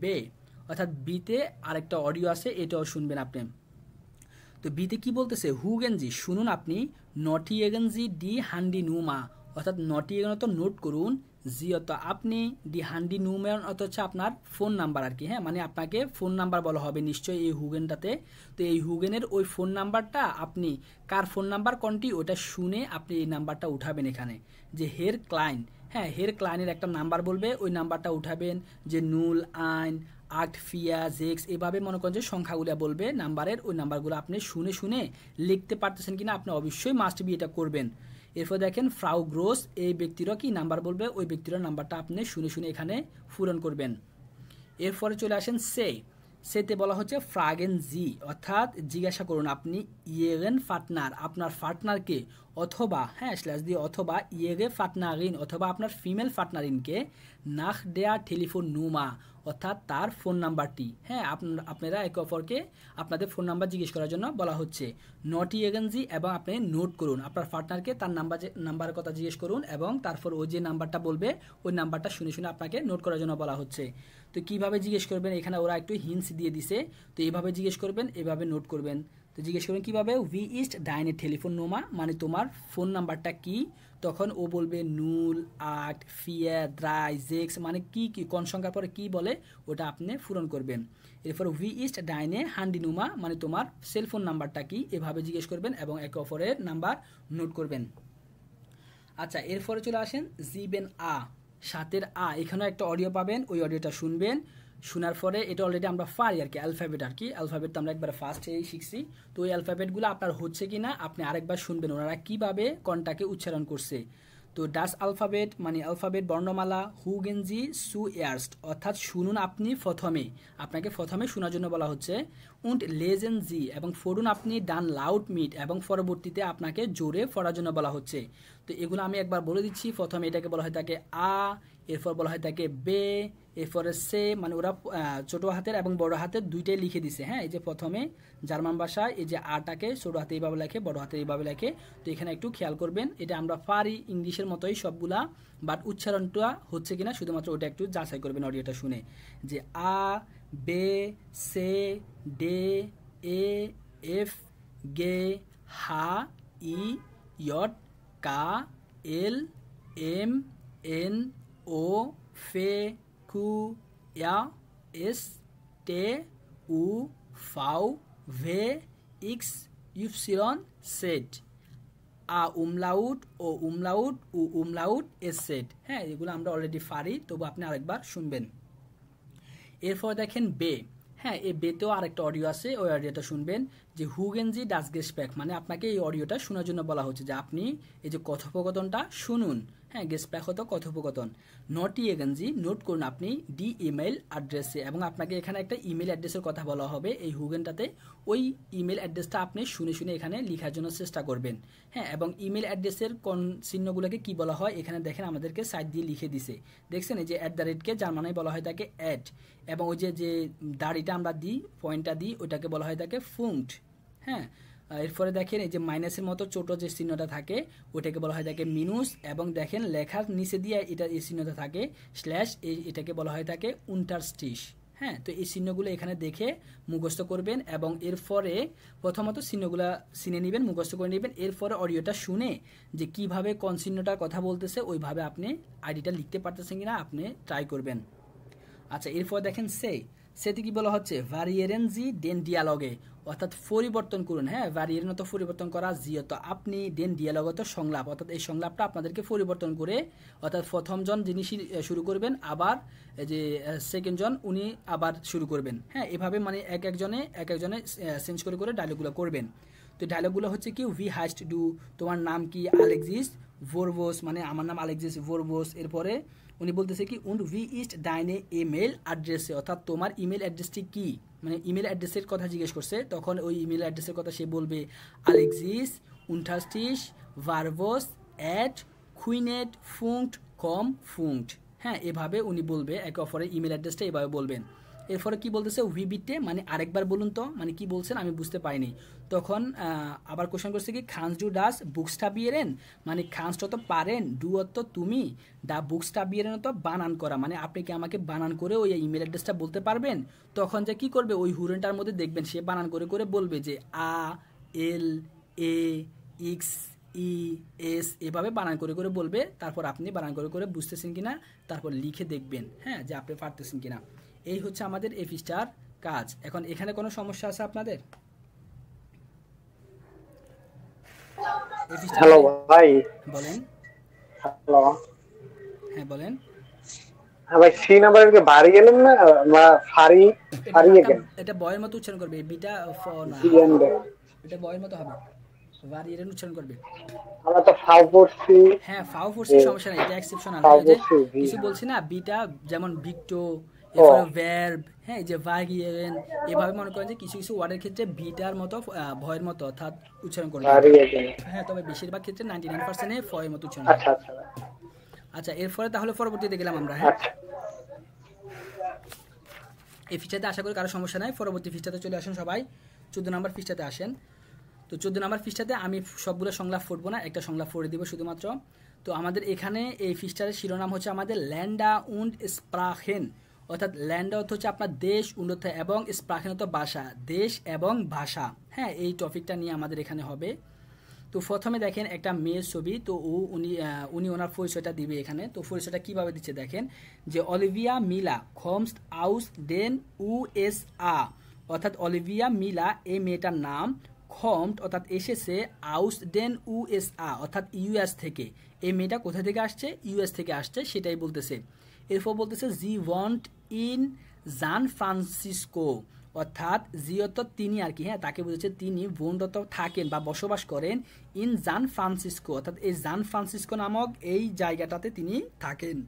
বে, অর্থাৎ বিতে আরেকটা অডিও আছে, এটাও শুনবেন আপনি। তো বিতে কি বলতেছে, হুগেনজি শুনুন আপনি, নটি এগেনজি ডি হান্ডি নুমা, অর্থাৎ নটি এগেন অত নোট করুন, জি অত আপনি, ডি হান্ডি নুমেরন অত হচ্ছে আপনার ফোন নাম্বার আর কি, হ্যাঁ মানে আপনাকে ফোন নাম্বার বলা হবে নিশ্চয়ই এই হুগেনটাতে। তো এই হুগেনের ওই ফোন নাম্বারটা আপনি কার ফোন নাম্বার কোনটি ওটা শুনে আপনি এই নাম্বারটা উঠাবেন এখানে, যে হের ক্লায়েন্ট, হ্যাঁ হের ক্লায়েন্টের একটা নাম্বার বলবে, ওই নাম্বারটা উঠাবেন, যে নুল আইন আট ফিয়া জেক্স এভাবে মনে করেন যে সংখ্যাগুলো বলবে নাম্বারের, ওই নাম্বারগুলো আপনি শুনে শুনে লিখতে পারতেছেন কিনা আপনি অবশ্যই মাস্ট বি এটা করবেন। এরপর দেখেন ফ্রাউ গ্রোস, এই ব্যক্তিরও কি নাম্বার বলবে, ওই ব্যক্তির নাম্বারটা আপনি শুনে শুনে এখানে পূরণ করবেন। এরপরে চলে আসেন সেতে বলা হচ্ছে ফ্রাগেন জি, অর্থাৎ জিজ্ঞাসা করুন আপনি ইয়েগেন ফাটনার, আপনার ফাটনারকে, অথবা হ্যাঁ স্ল্যাশ দিয়ে অথবা ইয়েগে ফাটনারিন, অথবা আপনার ফিমেল ফাটনারিনকে নাখ দেয়া টেলিফোন নুমা, অর্থাৎ তার ফোন নাম্বারটি, হ্যাঁ আপনারা একে অপরকে আপনাদের ফোন নাম্বার জিজ্ঞেস করার জন্য বলা হচ্ছে। নটি এগেনজি, এবং আপনি নোট করুন আপনার পার্টনারকে তার নাম্বারের কথা জিজ্ঞেস করুন, এবং তারপর ওই যে নাম্বারটা বলবে ওই নাম্বারটা শুনে শুনে আপনাকে নোট করার জন্য বলা হচ্ছে। তো কিভাবে জিজ্ঞেস করবেন, এখানে ওরা একটু হিন্টস দিয়ে দিছে, তো এইভাবে জিজ্ঞেস করবেন, এভাবে নোট করবেন। তো জিজ্ঞেস করবেন কীভাবে, উই ইস্ট ডাইনে টেলিফোন নোমা, মানে তোমার ফোন নাম্বারটা কি, তখন ও বলবে নুল আট ফিয়া দ্রাই জেক্স, মানে কি কি কোন সংখ্যার পরে কি বলে ওটা আপনি পূরণ করবেন। এরপর উই ইস্ট ডাইনে হান্ডি নুমা, মানে তোমার সেলফোন নাম্বারটা কি, এভাবে জিজ্ঞেস করবেন এবং একে অপরের নাম্বার নোট করবেন। আচ্ছা এরপরে চলে আসেন জিবেন সাতের এখানেও একটা অডিও পাবেন, ওই অডিওটা শুনবেন, শোনার পরে এটা অলরেডি আমরা পারি আর কি, অ্যালফাবেট আর কি, অ্যালফাবেট তো আমরা একবার ফার্স্টেই শিখছি, তো ওই অ্যালফাবেটগুলো আপনার হচ্ছে কি না আপনি আরেকবার শুনবেন ওনারা কীভাবে কোনটাকে উচ্চারণ করছে। তো ডাস আলফাবেট মানে অ্যালফাবেট বর্ণমালা, হুগেনজি সু এয়ার্স্ট, অর্থাৎ শুনুন আপনি প্রথমে, আপনাকে প্রথমে শোনার জন্য বলা হচ্ছে, উন্ট লেজেন জি, এবং ফোরুন আপনি ডান লাউড মিট, এবং পরবর্তীতে আপনাকে জোরে পড়ার জন্য বলা হচ্ছে। তো এগুলো আমি একবার বলে দিচ্ছি, প্রথমে এটাকে বলা হয় থাকে এরপর বলা হয় থাকে বে, এরপরে সে, মানে ওরা ছোট হাতের এবং বড় হাতের দুইটাই লিখে দিছে, হ্যাঁ এই যে প্রথমে জার্মান ভাষায় এই যে আটাকে ছোট হাতে এইভাবে লেখে, বড় হাতে এইভাবে লেখে, তো এখানে একটু খেয়াল করবেন, এটা আমরা পারি ইংলিশের মতোই সবগুলা, বাট উচ্চারণটা হচ্ছে কিনা শুধুমাত্র ওটা একটু যাচাই করবেন অডিওটা শুনে, যে বে সে ডে এ এফ গে হা ই ইয়ট কা এল এম এন ও ফে কু ইয়া এস টে উ ফাউ ভে ইক্স ইপসিলন সেট উমলাউট ও উমলাউট উ উমলাউট এস সেট, হ্যাঁ এগুলো আমরা অলরেডি পারি, তবু আপনি আরেকবার শুনবেন। এরপর দেখেন বে, হ্যাঁ এই বেতেও আরেকটা অডিও আছে, ওই অডিওটা শুনবেন, যে হুগেনজি ডাস গেসপ্যাক, মানে আপনাকে এই অডিওটা শোনার জন্য বলা হচ্ছে যে আপনি এই যে কথোপকথনটা শুনুন, হ্যাঁ গেসপ্যাক হতো কথোপকথন। নটি এগেনজি নোট করুন আপনি ডি ইমেল অ্যাড্রেসে, এবং আপনাকে এখানে একটা ইমেল অ্যাড্রেসের কথা বলা হবে এই হুগেনটাতে, ওই ইমেল অ্যাড্রেসটা আপনি শুনে শুনে এখানে লেখার জন্য চেষ্টা করবেন, হ্যাঁ এবং ইমেল অ্যাড্রেসের কোন চিহ্নগুলোকে কি বলা হয় এখানে দেখেন আমাদেরকে সাইড দিয়ে লিখে দিছে, দেখছেন এই যে @কে জার্মানায় বলা হয় তাকে অ্যাড, এবং ওই যে দাড়িটা আমরা দিই পয়েন্টটা দিই ওইটাকে বলা হয় তাকে ফুঙ্কট, হ্যাঁ এরপরে দেখেন এই যে মাইনাসের মতো ছোট যে চিহ্নটা থাকে ওটাকে বলা হয় থাকে মিনুস, এবং দেখেন লেখার নিচে দিয়ে এটা এই চিহ্নটা থাকে স্ল্যাশ, এটাকে বলা হয় থাকে উন্টারস্টিশ, হ্যাঁ তো এই চিহ্নগুলো এখানে দেখে মুখস্থ করবেন, এবং এরপরে প্রথমত চিহ্নগুলো চিনে নেবেন, মুখস্থ করে নেবেন, এরপরে অডিওটা শুনে যে কিভাবে কোন চিহ্নটার কথা বলতেছে ওইভাবে আপনি আইডিটা লিখতে পারতেছেন কিনা আপনি ট্রাই করবেন। আচ্ছা এরপর দেখেন সেটি কি বলা হচ্ছে ভ্যারিয়েরেন জি ডেন ডিয়ালগে, অর্থাৎ পরিবর্তন করুন, হ্যাঁ ভ্যারিয়েরেন তো পরিবর্তন করা, জিও তো আপনি, ডেন ডিয়ালগে তো সংলাপ, অর্থাৎ এই সংলাপটা আপনাদেরকে পরিবর্তন করে, অর্থাৎ প্রথম জন যিনি শুরু করবেন আবার যে সেকেন্ড জন উনি আবার শুরু করবেন, হ্যাঁ এভাবে মানে এক একজনে চেঞ্জ করে করে ডায়লগুলো করবেন। তো ডায়লগুলো হচ্ছে কি উই হাস্ট ডু, তোমার নাম কি, আলেক্সিস ভোরবোস, মানে আমার নাম আলেক্সিস ভোরবোস, এরপরে উনি বলতেছে কি উন্ড ভি ইস্ট ডাইনে ইমেল অ্যাড্রেসে, অর্থাৎ তোমার ইমেল অ্যাড্রেসটি কি, মানে ইমেল অ্যাড্রেসের কথা জিজ্ঞেস করছে, তখন ওই ইমেল অ্যাড্রেসের কথা সে বলবে আলেক্সিস উনটাস্টিশ ভার্বোস অ্যাট কুইনেট ফুঙ্কট কম ফুঙ্কট, হ্যাঁ এভাবে উনি বলবে, একে অপরের ইমেল অ্যাড্রেসটা এভাবে বলবেন। এরপরে কি বলতেছে উই বিটে, মানে আরেকবার বলুন তো, মানে কি বলছেন আমি বুঝতে পারিনি, তখন আবার কোশ্চেন করছে কি খান্স ডু ডাস বুকসটা বিয়েরেন, মানে খান্সটা তো পারেন, ডু অত তুমি, ডা বুকসটা বিয়েরেন তো বানান করা, মানে আপনি কি আমাকে বানান করে ওই ইমেল অ্যাড্রেসটা বলতে পারবেন, তখন যে কি করবে ওই হুরেনটার মধ্যে দেখবেন সে বানান করে করে বলবে যে এল এ এক্স ই এস এভাবে বানান করে করে বলবে, তারপর আপনি বানান করে করে বুঝতেছেন কিনা তারপর লিখে দেখবেন, হ্যাঁ, যে আপনি পারতেছেন কিনা। এই হচ্ছে আমাদের এই পৃষ্ঠার কাজ। এখন এখানে কোনো সমস্যা আছে আপনাদের? হ্যালো ভাই। বলেন। হ্যালো। হ্যাঁ বলেন। হ্যাঁ ভাই, সি নাম্বারের কি ভারী গেলেন না ফারি ফারিয়ে গেলেন? এটা বয়ের মতো উচ্চারণ করবে, বিটা ফ না, জি এন্ড এটা বয়ের মতো হবে, ভারিয়ের উচ্চারণ করবে। আমরা তো ফাও পড়ছি। হ্যাঁ ফাও পড়ছি, সমস্যা নাই, এটা এক্সেপশনাল। ফাও হ্যাঁ, যে পড়ছি, জি। কিছু বলছি না, বিটা যেমন ভিক্টো, এরপরে ভার্ব, হ্যাঁ, যে ভারিয়েন, এভাবে মনে করেন যে কিছু কিছু ওয়ার্ডের ক্ষেত্রে বিটার মতো ভয়ের মতো অর্থাৎ উচ্চারণ করবে। ভারিয়ে গেলেন। হ্যাঁ, তবে বেশিরভাগ ক্ষেত্রে 99% এ ফয়ের মতো উচ্চারণ। আচ্ছা আচ্ছা আচ্ছা, এরপরে তাহলে পরবর্তীতে গেলাম আমরা। হ্যাঁ, আচ্ছা। এই পৃষ্ঠাতে আশা করি কারো সমস্যা নাই। পরবর্তী পৃষ্ঠাতে চলে আসেন সবাই, 14 নম্বর পৃষ্ঠাতে আসেন। তো 14 নম্বর পৃষ্ঠাতে আমি সবগুলো সংলাপ পড়বো না, একটা সংলাপ পড়ে দিব শুধুমাত্র। তো আমাদের এখানে এই পৃষ্ঠার শিরোনাম হচ্ছে আমাদের ল্যান্ডা উন্ড স্প্রাখেন, অর্থাৎ ল্যান্ডা অর্থ হচ্ছে আপনার দেশ, উন্ড এবং স্প্রাখেন অর্থ ভাষা, দেশ এবং ভাষা। হ্যাঁ, এই টপিকটা নিয়ে আমাদের এখানে হবে। তো প্রথমে দেখেন একটা মেয়ের ছবি, তো উনি ওনার পরিচয়টা দিবে এখানে। তো পরিচয়টা কিভাবে দিচ্ছে দেখেন, যে অলিভিয়া মিলা খমস আউস ডেন USA, অর্থাৎ অলিভিয়া মিলা এই মেয়েটার নাম, খমট অর্থাৎ এসেছে, আউস ডেন USA অর্থাৎ US থেকে। এই মেয়েটা কোথা থেকে আসছে? US থেকে আসছে, সেটাই বলতেছে। এরপর বলতেছে জি ওয়ান্ট ইন সান ফ্রান্সিসকো, অর্থাৎ জিয়ত তিনি আর কি, হ্যাঁ, তাকে বুঝেছে তিনি বন্ডত থাকেন বা বসবাস করেন ইন সান ফ্রান্সিসকো, অর্থাৎ এই সান ফ্রান্সিসকো নামক এই জায়গাটাতে তিনি থাকেন।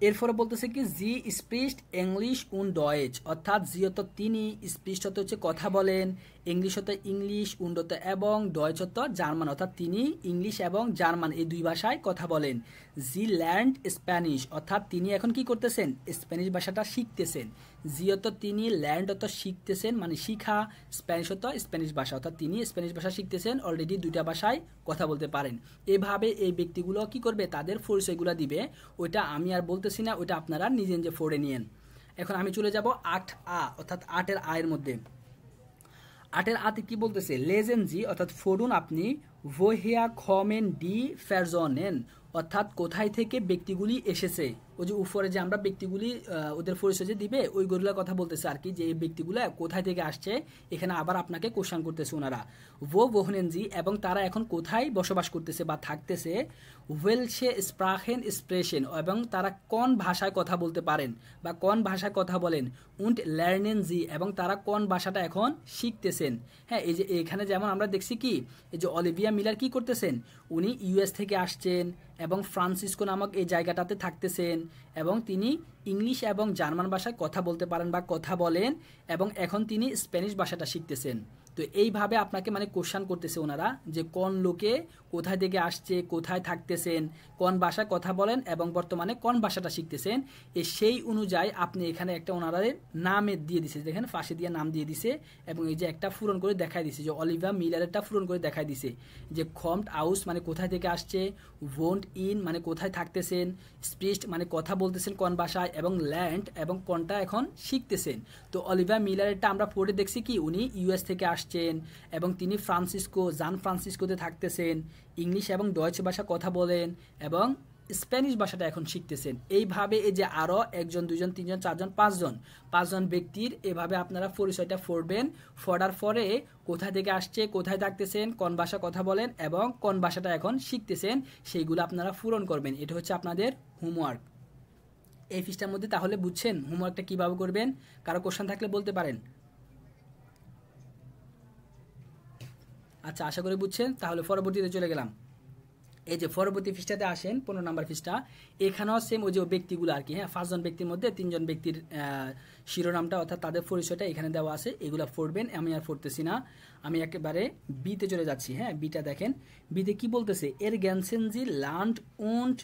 এরপরে বলতেছে কি জি স্পিস্ট ইংলিশ উন ডয়েচ, অর্থাৎ জিয়ত তিনি, স্পিস্ট হতে হচ্ছে কথা বলেন, ইংলিশ হতে ইংলিশ, উন্ডত এবং ডয়েচ হতে জার্মান, অর্থাৎ তিনি ইংলিশ এবং জার্মান এই দুই ভাষায় কথা বলেন। জি ল্যান্ড স্প্যানিশ, অর্থাৎ তিনি এখন কি করতেছেন? স্প্যানিশ ভাষাটা শিখতেছেন। জিয়ত তিনি, ল্যান্ড হতো শিখতেছেন মানে শিখা, স্প্যানিশ হতো স্প্যানিশ ভাষা, অর্থাৎ তিনি স্প্যানিশ ভাষা শিখতেছেন, অলরেডি দুইটা ভাষায় কথা বলতে পারেন। এভাবে এই ব্যক্তিগুলো কি করবে? তাদের পরিচয়গুলো দিবে। ওইটা আমি আর বলতেছি না, ওইটা আপনারা নিজে নিজে পড়ে নিয়েন। এখন আমি চলে যাব 8A, অর্থাৎ 8-এর আয়ের মধ্যে। 8-এর আতে কি বলতেছে? লেজেনজি, অর্থাৎ ফোডুন আপনি, ভোহিয়া খমেন ডি ফেরজনেন, অর্থাৎ কোথায় থেকে ব্যক্তিগুলি এসেছে। ওই যে উপরে যে আমরা ব্যক্তিগুলি ওদের পরিচয় যে দিবে ওইগুলোর কথা বলতেছে আর কি, যে এই ব্যক্তিগুলো কোথায় থেকে আসছে। এখানে আবার আপনাকে কোশ্চেন করতেছে ওনারা, ওহনেনজি, এবং তারা এখন কোথায় বসবাস করতেছে বা থাকতেছে। ওয়েলসে স্প্রাখেন স্প্রেশন, এবং তারা কোন ভাষায় কথা বলতে পারেন বা কোন ভাষায় কথা বলেন। উন্ড লার্নেনজি, এবং তারা কোন ভাষাটা এখন শিখতেছেন। হ্যাঁ, এই যে এখানে যেমন আমরা দেখছি কি, এই যে অলিভিয়া মিলার কি করতেছেন, উনি US থেকে আসছেন এবং ফ্রান্সিসকো নামক এই জায়গাটাতে থাকতেছেন, এবং তিনি ইংলিশ এবং জার্মান ভাষায় কথা বলতে পারেন বা কথা বলেন, এবং এখন তিনি স্প্যানিশ ভাষাটা শিখতেছেন। তো এইভাবে আপনাকে মানে কোশ্চেন করতেছে ওনারা, যে কোন লোকে কোথায় থেকে আসছে, কোথায় থাকতেছেন, কোন ভাষায় কথা বলেন এবং বর্তমানে কোন ভাষাটা শিখতেছেন। সেই অনুযায়ী আপনি এখানে একটা ওনাদের নামে দিয়ে দিছে, দেখেন পাশে দিয়ে নাম দিয়ে দিছে, এবং এই যে একটা পূরণ করে দেখাই দিছে, যে অলিভিয়া মিলারেরটা পূরণ করে দেখাই দিছে, যে খমট আউস মানে কোথায় থেকে আসছে, ভোন্ট ইন মানে কোথায় থাকতেছেন, স্পিস্ট মানে কথা বলতেছেন কোন ভাষায়, এবং ল্যান্ড এবং কোনটা এখন শিখতেছেন। তো অলিভিয়া মিলারেরটা আমরা পড়ে দেখছি কি, উনি US থেকে আসছেন এবং তিনি সান ফ্রান্সিসকোতে থাকতেছেন, ইংলিশ এবং ডয়েচ ভাষা কথা বলেন এবং স্প্যানিশ ভাষাটা এখন শিখতেছেন। এইভাবে এই যে আরও 1 জন 2 জন 3 জন 4 জন 5 জন ব্যক্তির এভাবে আপনারা পরিচয়টা পড়বেন। পড়ার পরে কোথা থেকে আসছে, কোথায় থাকতেছেন, কোন ভাষা কথা বলেন এবং কোন ভাষাটা এখন শিখতেছেন, সেইগুলো আপনারা পূরণ করবেন। এটা হচ্ছে আপনাদের হোমওয়ার্ক এই পৃষ্ঠার মধ্যে। তাহলে বুঝছেন হোমওয়ার্কটা কিভাবে করবেন? কারো কোশ্চেন থাকলে বলতে পারেন। আচ্ছা, আশা করি বুঝছেন। তাহলে পরবর্তীতে চলে গেলাম। এই যে পরবর্তী পৃষ্ঠাতে আসেন, 15 নম্বর পৃষ্ঠা। এখানেও সেম ওই যে ব্যক্তিগুলো আর কি, হ্যাঁ, 5 জন ব্যক্তির মধ্যে 3 জন ব্যক্তির শিরোনামটা অর্থাৎ তাদের পরিচয়টা এখানে দেওয়া আছে, এগুলো পড়বেন। আমি আর পড়তেছি না, আমি একেবারে বিতে চলে যাচ্ছি। হ্যাঁ, বিটা দেখেন, বিতে কি বলতেছে? এর জ্ঞানসেনজি ল্যান্ড উন্ড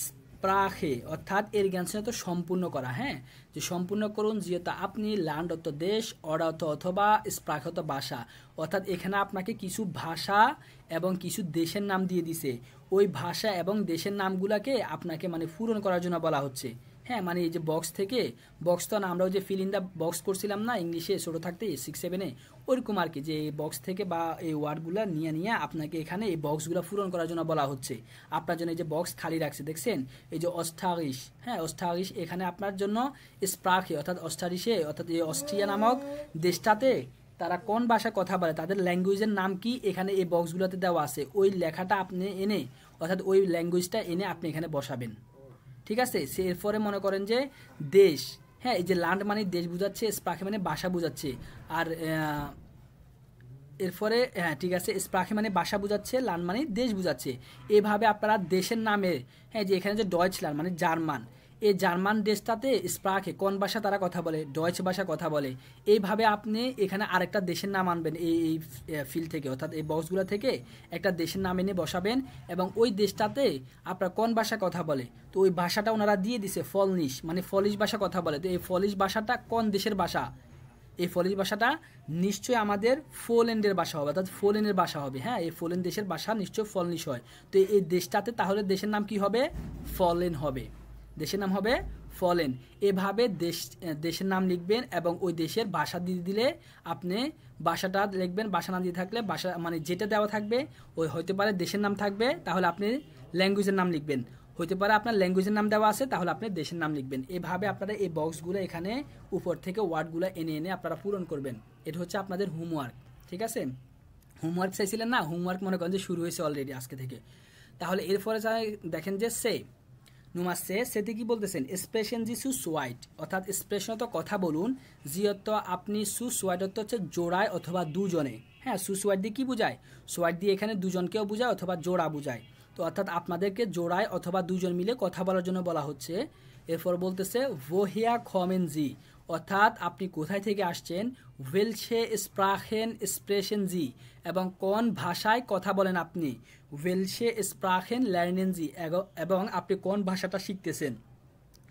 স্প্রাখে, অর্থাৎ এর জ্ঞানসেন তো সম্পূর্ণ করা, হ্যাঁ, যে সম্পূর্ণ করুন, যেহেতু আপনি ল্যান্ড অর্থ দেশ, অর্ডার অর্থ অথবা স্প্রাখ অর্থ ভাষা, অর্থাৎ এখানে আপনাকে কিছু ভাষা এবং কিছু দেশের নাম দিয়ে দিছে। ওই ভাষা এবং দেশের নামগুলাকে আপনাকে মানে পূরণ করার জন্য বলা হচ্ছে। হ্যাঁ মানে এই যে বক্স থেকে, বক্স তো না, আমরা ওই যে ফিল ইন দ্য বক্স করছিলাম না ইংলিশে ছোটো থাকতে 6-7-এ, ওইরকম আর কি, যে এই বক্স থেকে বা এই ওয়ার্ডগুলো নিয়ে আপনাকে এখানে এই বক্সগুলো পূরণ করার জন্য বলা হচ্ছে। আপনার জন্য এই যে বক্স খালি রাখছে দেখছেন, এই যে অস্টারিশ, হ্যাঁ অস্টারিশ, এখানে আপনার জন্য স্প্রাখে অর্থাৎ অস্টারিশে অর্থাৎ এই অস্ট্রিয়া নামক দেশটাতে তারা কোন ভাষায় কথা বলে, তাদের ল্যাঙ্গুয়েজের নাম কি এখানে এই বক্সগুলোতে দেওয়া আছে, ওই লেখাটা আপনি এনে অর্থাৎ ওই ল্যাঙ্গুয়েজটা এনে আপনি এখানে বসাবেন। ঠিক আছে, এরপরে মনে করেন যে দেশ, হ্যাঁ এই যে ল্যান্ড মানে দেশ বোঝাচ্ছে, স্প্রাখে মানে ভাষা বোঝাচ্ছে, আর এরপরে হ্যাঁ ঠিক আছে, স্প্রাখে মানে ভাষা বোঝাচ্ছে, ল্যান্ড মানে দেশ বোঝাচ্ছে। এভাবে আপনারা দেশের নামে, হ্যাঁ যে এখানে যে ডয়েচল্যান্ড মানে জার্মান, এই জার্মান দেশটাতে স্প্রাখে কোন ভাষা তারা কথা বলে, ডয়েচ ভাষা কথা বলে। এইভাবে আপনি এখানে আরেকটা দেশের নাম আনবেন এই ফিল্ড থেকে অর্থাৎ এই বক্সগুলো থেকে একটা দেশের নাম এনে বসাবেন, এবং ওই দেশটাতে আপনার কোন ভাষা কথা বলে, তো ওই ভাষাটা ওনারা দিয়ে দিছে ফলনিশ, মানে ফলিশ ভাষা কথা বলে। তো এই ফলিশ ভাষাটা কোন দেশের ভাষা, এই ফলিশ ভাষাটা নিশ্চয়ই আমাদের পোল্যান্ডের ভাষা হবে, অর্থাৎ পোল্যান্ডের ভাষা হবে। হ্যাঁ এই পোল্যান্ড দেশের ভাষা নিশ্চয়ই ফলনিশ হয়। তো এই দেশটাতে তাহলে দেশের নাম কি হবে, ফলেন হবে, দেশের নাম হবে ফলেন। এভাবে দেশের নাম লিখবেন এবং ওই দেশের ভাষা দিয়ে দিলে আপনি ভাষাটা লিখবেন, ভাষা না দিয়ে থাকলে ভাষা মানে যেটা দেওয়া থাকবে ওই হতে পারে দেশের নাম থাকবে, তাহলে আপনি ল্যাঙ্গুয়েজের নাম লিখবেন, হতে পারে আপনার ল্যাঙ্গুয়েজের নাম দেওয়া আছে তাহলে আপনি দেশের নাম লিখবেন। এভাবে আপনারা এই বক্সগুলো এখানে উপর থেকে ওয়ার্ডগুলো এনে আপনারা পূরণ করবেন। এটা হচ্ছে আপনাদের হোমওয়ার্ক। ঠিক আছে, হোমওয়ার্ক চাইছিলেন না, হোমওয়ার্ক মনে করেন যে শুরু হয়েছে অলরেডি আজকে থেকে। তাহলে এরপরে দেখেন যে নুমার সেতে কি বলতেছেন, এক্সপ্রেশন জি সু সোয়াইট, অর্থাৎ এক্সপ্রেশন তো কথা বলুন, জিয়ত আপনি সু সোয়াইট হচ্ছে জোড়ায় অথবা দুজনে। হ্যাঁ সু সোয়াইট দিয়ে কি বোঝায়, সোয়াইট দিয়ে এখানে দুজনকেও বোঝায় অথবা জোড়া বোঝায়। তো অর্থাৎ আপনাদেরকে জোড়ায় অথবা দুজন মিলে কথা বলার জন্য বলা হচ্ছে। এরপর বলতেছে ভোহিয়া খমেন জি, অর্থাৎ আপনি কোথায় থেকে আসছেন, ওয়েলসে স্প্রাখেন এক্সপ্রেশন জি, এবং কোন ভাষায় কথা বলেন আপনি, ওয়েলসে স্প্রাখেন লার্নেন জি, এবং আপনি কোন ভাষাটা শিখতেছেন।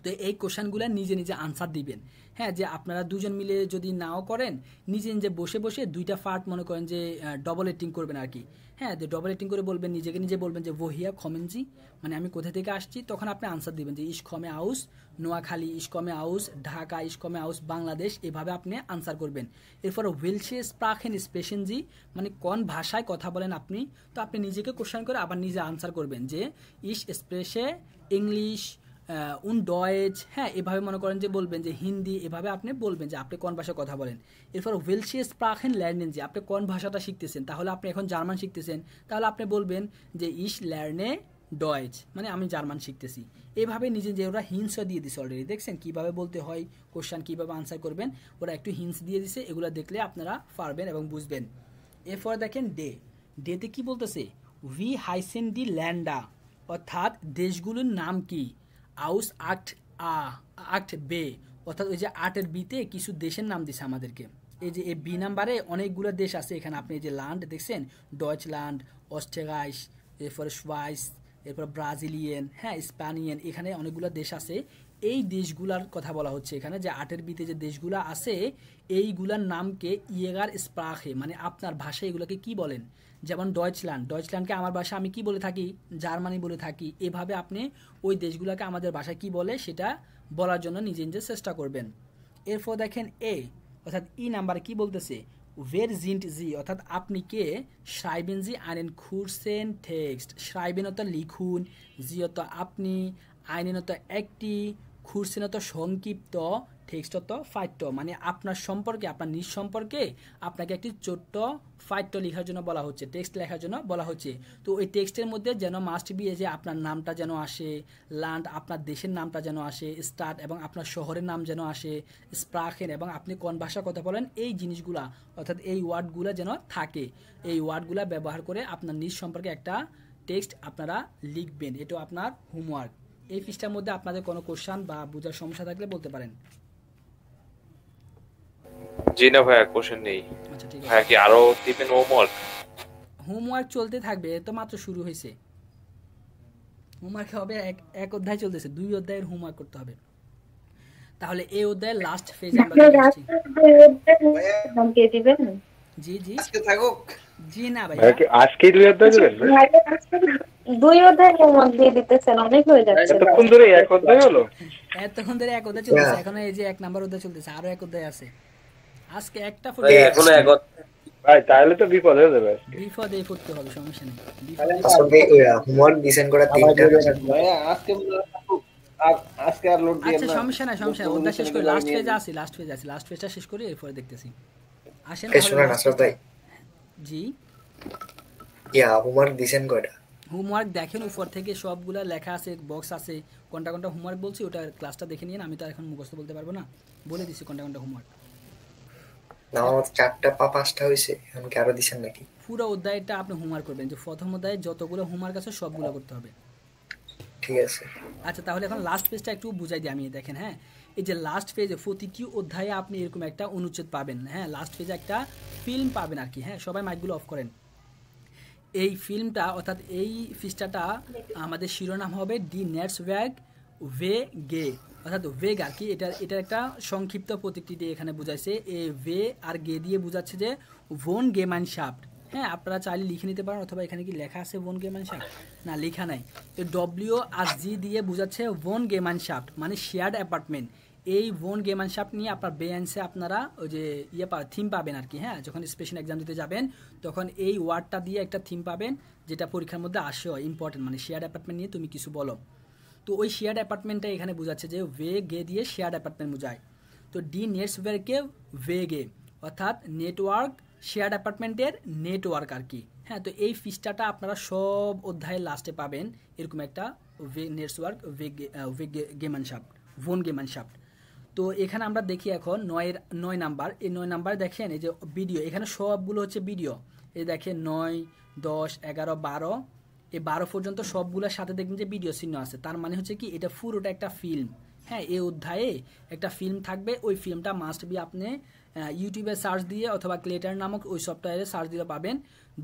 তো এই কোশ্চেনগুলো নিজে নিজে আনসার দিবেন। হ্যাঁ যে আপনারা দুজন মিলে যদি নাও করেন, নিজে নিজে বসে বসে দুইটা পার্ট মনে করেন যে ডবল এডিটিং করবেন আর কি। হ্যাঁ যে ডবল এডিটিং করে বলবেন, নিজেকে নিজে বলবেন যে ওহিয়া খমেনজি, মানে আমি কোথা থেকে আসছি, তখন আপনি আনসার দিবেন যে ইস্কমে আউস নোয়াখালী, ইস্কমে আউস ঢাকা, ইস্কমে আউস বাংলাদেশ, এভাবে আপনি আনসার করবেন। এরপর ওয়েলসে স্প্রাখেন স্পেশন জি, মানে কোন ভাষায় কথা বলেন আপনি, তো আপনি নিজেকে কোশ্চেন করে আবার নিজে আনসার করবেন যে ইস স্প্রেশে ইংলিশ উন ডয়েজ, হ্যাঁ এভাবে মনে করেন যে বলবেন যে হিন্দি, এভাবে আপনি বলবেন যে আপনি কোন ভাষায় কথা বলেন। এরপর ওয়েলসে স্প্রাখেন লার্নেন যে আপনি কোন ভাষাটা শিখতেছেন, তাহলে আপনি এখন জার্মান শিখতেছেন, তাহলে আপনি বলবেন যে ইস লার্নে ডয়েজ, মানে আমি জার্মান শিখতেছি। এভাবে নিজে যে ওরা হিন্টসও দিয়ে দিছে অলরেডি, দেখছেন কিভাবে বলতে হয়, কোশ্চেন কিভাবে আনসার করবেন, ওরা একটু হিন্টস দিয়ে দিছে, এগুলো দেখলে আপনারা পারবেন এবং বুঝবেন। এরপর দেখেন ডেতে কি বলতেছে, উই হাইসেন ডি ল্যান্ডা, অর্থাৎ দেশগুলোর নাম কি, আউস আক্ট বে, অর্থাৎ ওই যে আটের বিতে কিছু দেশের নাম দিছে আমাদেরকে। এই যে এই বি নাম্বারে অনেকগুলো দেশ আছে এখানে, আপনি এই যে ল্যান্ড দেখছেন, ডয়েচল্যান্ড, অস্ট্রেগাইস, এরপরে সুইস, এরপর ব্রাজিলিয়ান, হ্যাঁ স্প্যানিয়ান, এখানে অনেকগুলো দেশ আছে। এই দেশগুলার কথা বলা হচ্ছে এখানে, যে আটের বিতে যে দেশগুলো আছে এইগুলার নামকে ইয়েগার স্প্রাখে, মানে আপনার ভাষায় এগুলোকে কি বলেন। যেমন ডয়েচল্যান্ডকে আমার ভাষা আমি কি বলে থাকি, জার্মানি বলে থাকি। এভাবে আপনি ওই দেশগুলোকে আমাদের ভাষায় কি বলে সেটা বলার জন্য নিজে নিজে চেষ্টা করবেন। এরপর দেখেন অর্থাৎ নাম্বারে কি বলতেছে, ওয়ের জিন্ট জি, অর্থাৎ আপনি কে, schreiben Sie einen kurzen Text, schreiben অত লিখুন, জি অত আপনি, einen অত একটি, kurzen অত সংক্ষিপ্ত, টেক্সট অত ফাইট্য, মানে আপনার সম্পর্কে, আপনার নিজ সম্পর্কে আপনাকে একটি ছোট্ট ফাইট্য লেখার জন্য বলা হচ্ছে, টেক্সট লেখার জন্য বলা হচ্ছে। তো ওই টেক্সটের মধ্যে যেন মাস্ট বি যে আপনার নামটা যেন আসে, ল্যান্ড আপনার দেশের নামটা যেন আসে, স্টার্ট এবং আপনার শহরের নাম যেন আসে, স্প্রাখেন এবং আপনি কোন ভাষা কথা বলেন, এই জিনিসগুলা অর্থাৎ এই ওয়ার্ডগুলা যেন থাকে। এই ওয়ার্ডগুলা ব্যবহার করে আপনার নিজ সম্পর্কে একটা টেক্সট আপনারা লিখবেন। এটাও আপনার হোমওয়ার্ক। এই পৃষ্ঠার মধ্যে আপনাদের কোনো কোশ্চেন বা বোঝার সমস্যা থাকলে বলতে পারেন। জি না ভাইয়া, কোশ্চেন নেই। আচ্ছা ঠিক আছে, ভাইয়া কি আরো দিবেন হোমওয়ার্ক? হোমওয়ার্ক চলতে থাকবে, তো মাত্র শুরু হয়েছে। হোমওয়ার্ক হবে এক অধ্যায় চলতেছে, 2 অধ্যায়ের হোমওয়ার্ক করতে হবে। তাহলে এই অধ্যায়ের লাস্ট ফেজ আমরা আসছি। জি জি আজকে থাকুক, জি না ভাই, আজকে 2 অধ্যায় দিবেন? 2 অধ্যায় হোমওয়ার্ক দিয়ে দিতেছেন, অনেক হয়ে যাচ্ছে। এতক্ষণ ধরে এক অধ্যায় হলো? এতক্ষণ ধরে এক অধ্যায় চলতেছে, এখন এই যে 1 নাম্বার অধ্যায় চলতেছে, আরো এক অধ্যায় আছে। আজকে একটা ভাই এখনো ভাই তাহলে তো বিপদ হয়ে যাবে। বিপদেই পড়তে হবে, সমস্যা নেই, বিপদেই আসলে হোমওয়ার্ক ডিজাইন করা 3টা। ভাইয়া আজকে আর লোড দিয়ে আচ্ছা না। সমস্যা নাই, সমস্যা নাই, অধ্যায় শেষ করি, লাস্ট পেজে আছি, লাস্ট পেজটা শেষ করি এরপরে দেখতেছি। আসেন শোনা না সব ভাই, জি হোমওয়ার্ক ডিজাইন কয়টা? হোমওয়ার্ক দেখেন উপর থেকে সবগুলা লেখা আছে, বক্স আছে, কোনটা কোনটা হোমওয়ার্ক বলছি ওটা ক্লাসটা দেখে নিন, আমি তো এখন মুখস্থ বলতে পারবো না, বলে দিছি কোনটা কোনটা হোমওয়ার্ক। না আমার 4টা বা 5টা হইছে, এখন কি আরো দিছেন নাকি? পুরো অধ্যায়টা আপনি হোমওয়ার্ক করবেন, যে প্রথম অধ্যায়ে যতগুলো হোমওয়ার্ক আছে সবগুলো করতে হবে। ঠিক আছে। আচ্ছা তাহলে এখন লাস্ট পেজটা একটু বুঝাই দিই আমি, দেখেন হ্যাঁ, এই যে লাস্ট পেজে প্রতিটি অধ্যায়ে আপনি এরকম একটা অনুচ্ছেদ পাবেন, হ্যাঁ লাস্ট পেজে একটা ফিল্ম পাবেন আর কি। হ্যাঁ সবাই মাইকগুলো অফ করেন। এই ফিল্মটা অর্থাৎ এই পৃষ্ঠাটা আমাদের শিরোনাম হবে ডি নেটসওয়ার্ক ভে গে, অর্থাৎ ভেগ আর কি, এটা একটা সংক্ষিপ্ত প্রতীকটি দিয়ে এখানে বুঝাইছে, এ ভে আর গে দিয়ে বুঝাচ্ছে যে ভোন গেমানশাফট। হ্যাঁ আপনারা চাইলে লিখে নিতে পারেন, অথবা এখানে কি লেখা আছে ভোন গেমানশাফট, না লেখা নাই, তো ডব্লিউ আর জি দিয়ে বুঝাচ্ছে ভোন গেমানশাফট মানে শেয়ার্ড অ্যাপার্টমেন্ট। এই ভোন গেমানশাফট নিয়ে আপনার বেআইনসে আপনারা ওই যে থিম পাবেন আর কি। হ্যাঁ যখন স্পেশাল এক্সাম দিতে যাবেন তখন এই ওয়ার্ডটা দিয়ে একটা থিম পাবেন, যেটা পরীক্ষার মধ্যে আসে ইম্পর্টেন্ট, মানে শেয়ার্ড অ্যাপার্টমেন্ট নিয়ে তুমি কিছু বলো। তো ওই শেয়ার্ড অ্যাপার্টমেন্টটা এখানে বোঝাচ্ছে যে ভে গে দিয়ে শেয়ার্ড অ্যাপার্টমেন্ট বোঝায়। তো ডি নেটসওয়ার্কে ভে গে অর্থাৎ নেটওয়ার্ক, শেয়ার্ড অ্যাপার্টমেন্টের নেটওয়ার্ক আর কি। হ্যাঁ তো এই পৃষ্ঠাটা আপনারা সব অধ্যায়ের লাস্টে পাবেন এরকম একটা ভে নেটওয়ার্ক ভে গেমানশাফট, ভোন গেমানশাফট। তো এখানে আমরা দেখি এখন 9 নাম্বার, এই 9 নাম্বার দেখেন এই যে ভিডিও, এখানে সবগুলো হচ্ছে ভিডিও, এই দেখেন 9, 10, 11, 12, এই 12 পর্যন্ত সবগুলোর সাথে দেখবেন যে ভিডিও চিহ্ন আছে, তার মানে হচ্ছে কি এটা পুরোটা একটা ফিল্ম। হ্যাঁ এই অধ্যায়ে একটা ফিল্ম থাকবে, ওই ফিল্মটা মাস্ট বি আপনি ইউটিউবে সার্চ দিয়ে অথবা ক্লেটার নামক ওই সফটওয়্যারে সার্চ দিলে পাবেন,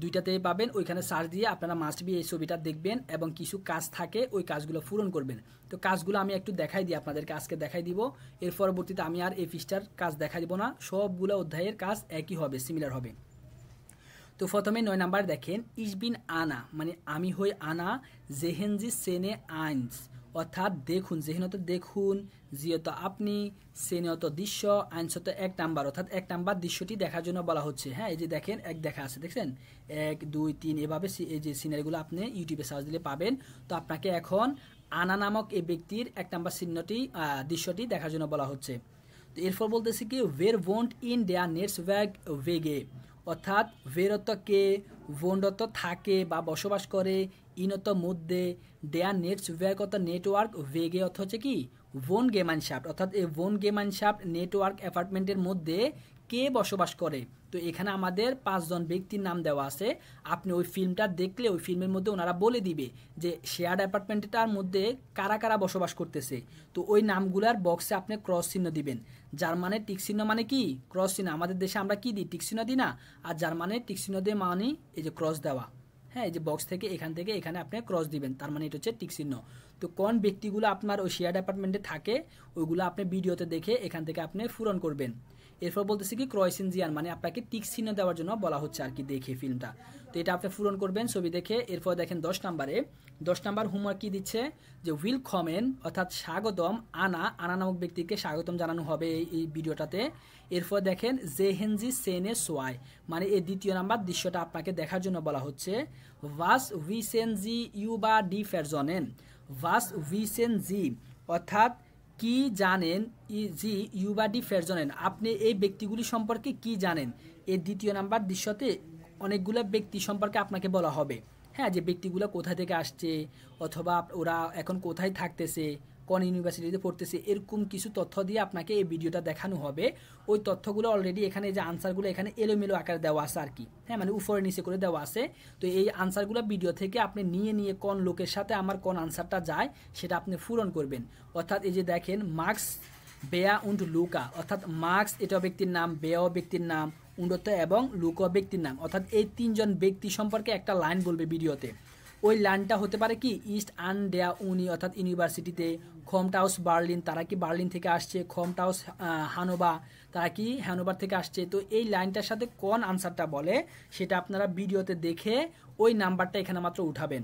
দুইটাতেই পাবেন, ওইখানে সার্চ দিয়ে আপনারা মাস্ট বি এই ছবিটা দেখবেন এবং কিছু কাজ থাকে ওই কাজগুলো পূরণ করবেন। তো কাজগুলো আমি একটু দেখাই দিই আপনাদেরকে, আজকে দেখাই দিব, এর পরবর্তীতে আমি আর এই পৃষ্ঠার কাজ দেখাই দিব না, সবগুলো অধ্যায়ের কাজ একই হবে, সিমিলার হবে। তো প্রথমে 9 নাম্বার দেখেন, ইসবিন আনা মানে আমি হই আনা, জেহেনজি সেনে আইনস অর্থাৎ দেখুন, জেহেনত দেখুন, জিয়ত আপনি, সেনিয়ত দৃশ্য, আইনসত 1 নাম্বার অর্থাৎ 1 নাম্বার দৃশ্যটি দেখার জন্য বলা হচ্ছে। হ্যাঁ এই যে দেখেন এক দেখা আছে, দেখছেন 1, 2, 3 এভাবে এই যে সিনারিগুলো আপনি ইউটিউবে সার্চ দিলে পাবেন। তো আপনাকে এখন আনা নামক এই ব্যক্তির 1 নাম্বার চিহ্নটি দৃশ্যটি দেখার জন্য বলা হচ্ছে। তো এরপর বলতেছি কি ওয়ের ওয়ন্ট ইন দেয়ার নেটওয়ার্ক ওয়েগে, অর্থাৎ ভেরত কে, ভন্ডত থাকে বা বসবাস করে, ইনত মধ্যে, দেয়ার নেটওয়ার্ক অর্থাৎ নেটওয়ার্ক ভেগে অর্থ হচ্ছে কি ভোন গেমানশাফট, অর্থাৎ এই ভোন গেমানশাফট নেটওয়ার্ক অ্যাপার্টমেন্টের মধ্যে কে বসবাস করে। তো এখানে আমাদের 5 জন ব্যক্তির নাম দেওয়া আছে, আপনি ওই ফিল্মটা দেখলে ওই ফিল্মের মধ্যে ওনারা বলে দিবে যে শেয়ার্ড অ্যাপার্টমেন্টটার মধ্যে কারা কারা বসবাস করতেছে। তো ওই নামগুলার বক্সে আপনি ক্রস চিহ্ন দিবেন, যার মানে টিক চিহ্ন মানে কি ক্রস চিহ্ন, আমাদের দেশে আমরা কি দিই টিক চিহ্ন দিই না, আর যার মানে টিক চিহ্ন দিয়ে মানে এই যে ক্রস দেওয়া। হ্যাঁ এই যে বক্স থেকে এখান থেকে এখানে আপনি ক্রস দিবেন, তার মানে এটা হচ্ছে টিক চিহ্ন। তো কোন ব্যক্তিগুলো আপনার ওই শেয়ার্ড অ্যাপার্টমেন্টে থাকে ওইগুলো আপনি ভিডিওতে দেখে এখান থেকে আপনি পূরণ করবেন। এরপর বলতেছি কি ক্রয়সিনজিয়ান মানে আপনাকে টিক চিহ্ন দেওয়ার জন্য বলা হচ্ছে আর কি দেখে ফিল্মটা। তো এটা আপনি পূরণ করবেন ছবি দেখে। এরপর দেখেন 10 নাম্বার হোমওয়ার্ক কি দিচ্ছে যে উইল কমেন অর্থাৎ স্বাগতম, আনা নামক ব্যক্তিকে স্বাগতম জানানো হবে এই ভিডিওটাতে। এরপর দেখেন জেহেনজি সেনে সোয়াই মানে এই 2য় নাম্বার দৃশ্যটা আপনাকে দেখার জন্য বলা হচ্ছে। ভাস উইসেনজি ইউবা ডি ফেরজনেন, ভাস উইসেনজি অর্থাৎ কি জানেন, জি ইউবাডি ফেরজনেন আপনি এই ব্যক্তিগুলি সম্পর্কে কি জানেন। এই 2য় নাম্বার দৃশ্যতে অনেকগুলো ব্যক্তি সম্পর্কে আপনাকে বলা হবে। হ্যাঁ যে ব্যক্তিগুলো কোথা থেকে আসছে অথবা ওরা এখন কোথায় থাকতেছে, কোন ইউনিভার্সিটিতে পড়তেছে, এরকম কিছু তথ্য দিয়ে আপনাকে এই ভিডিওটা দেখানো হবে। ওই তথ্যগুলো অলরেডি এখানে যে আনসারগুলো এখানে এলোমেলো আকারে দেওয়া আছে আর কি। হ্যাঁ মানে উপরে নিচে করে দেওয়া আছে। তো এই আনসারগুলো ভিডিও থেকে আপনি নিয়ে কোন লোকের সাথে আমার কোন আনসারটা যায় সেটা আপনি পূরণ করবেন। অর্থাৎ এই যে দেখেন মার্কস বেয়া উন্ড লুকা অর্থাৎ মার্কস এটা ব্যক্তির নাম, বেয়াও ব্যক্তির নাম, উন্ডত এবং লুকা ব্যক্তির নাম, অর্থাৎ এই 3 জন ব্যক্তি সম্পর্কে একটা লাইন বলবে ভিডিওতে। ওই লাইনটা হতে পারে কি ইস্ট আন ডেয়া উনি অর্থাৎ ইউনিভার্সিটিতে, খমটাউস বার্লিন তারা কি বার্লিন থেকে আসছে, খমটাউস হানোভা তারা কি হ্যানোভার থেকে আসছে। তো এই লাইনটার সাথে কোন আনসারটা বলে সেটা আপনারা ভিডিওতে দেখে ওই নাম্বারটা এখানে মাত্র উঠাবেন।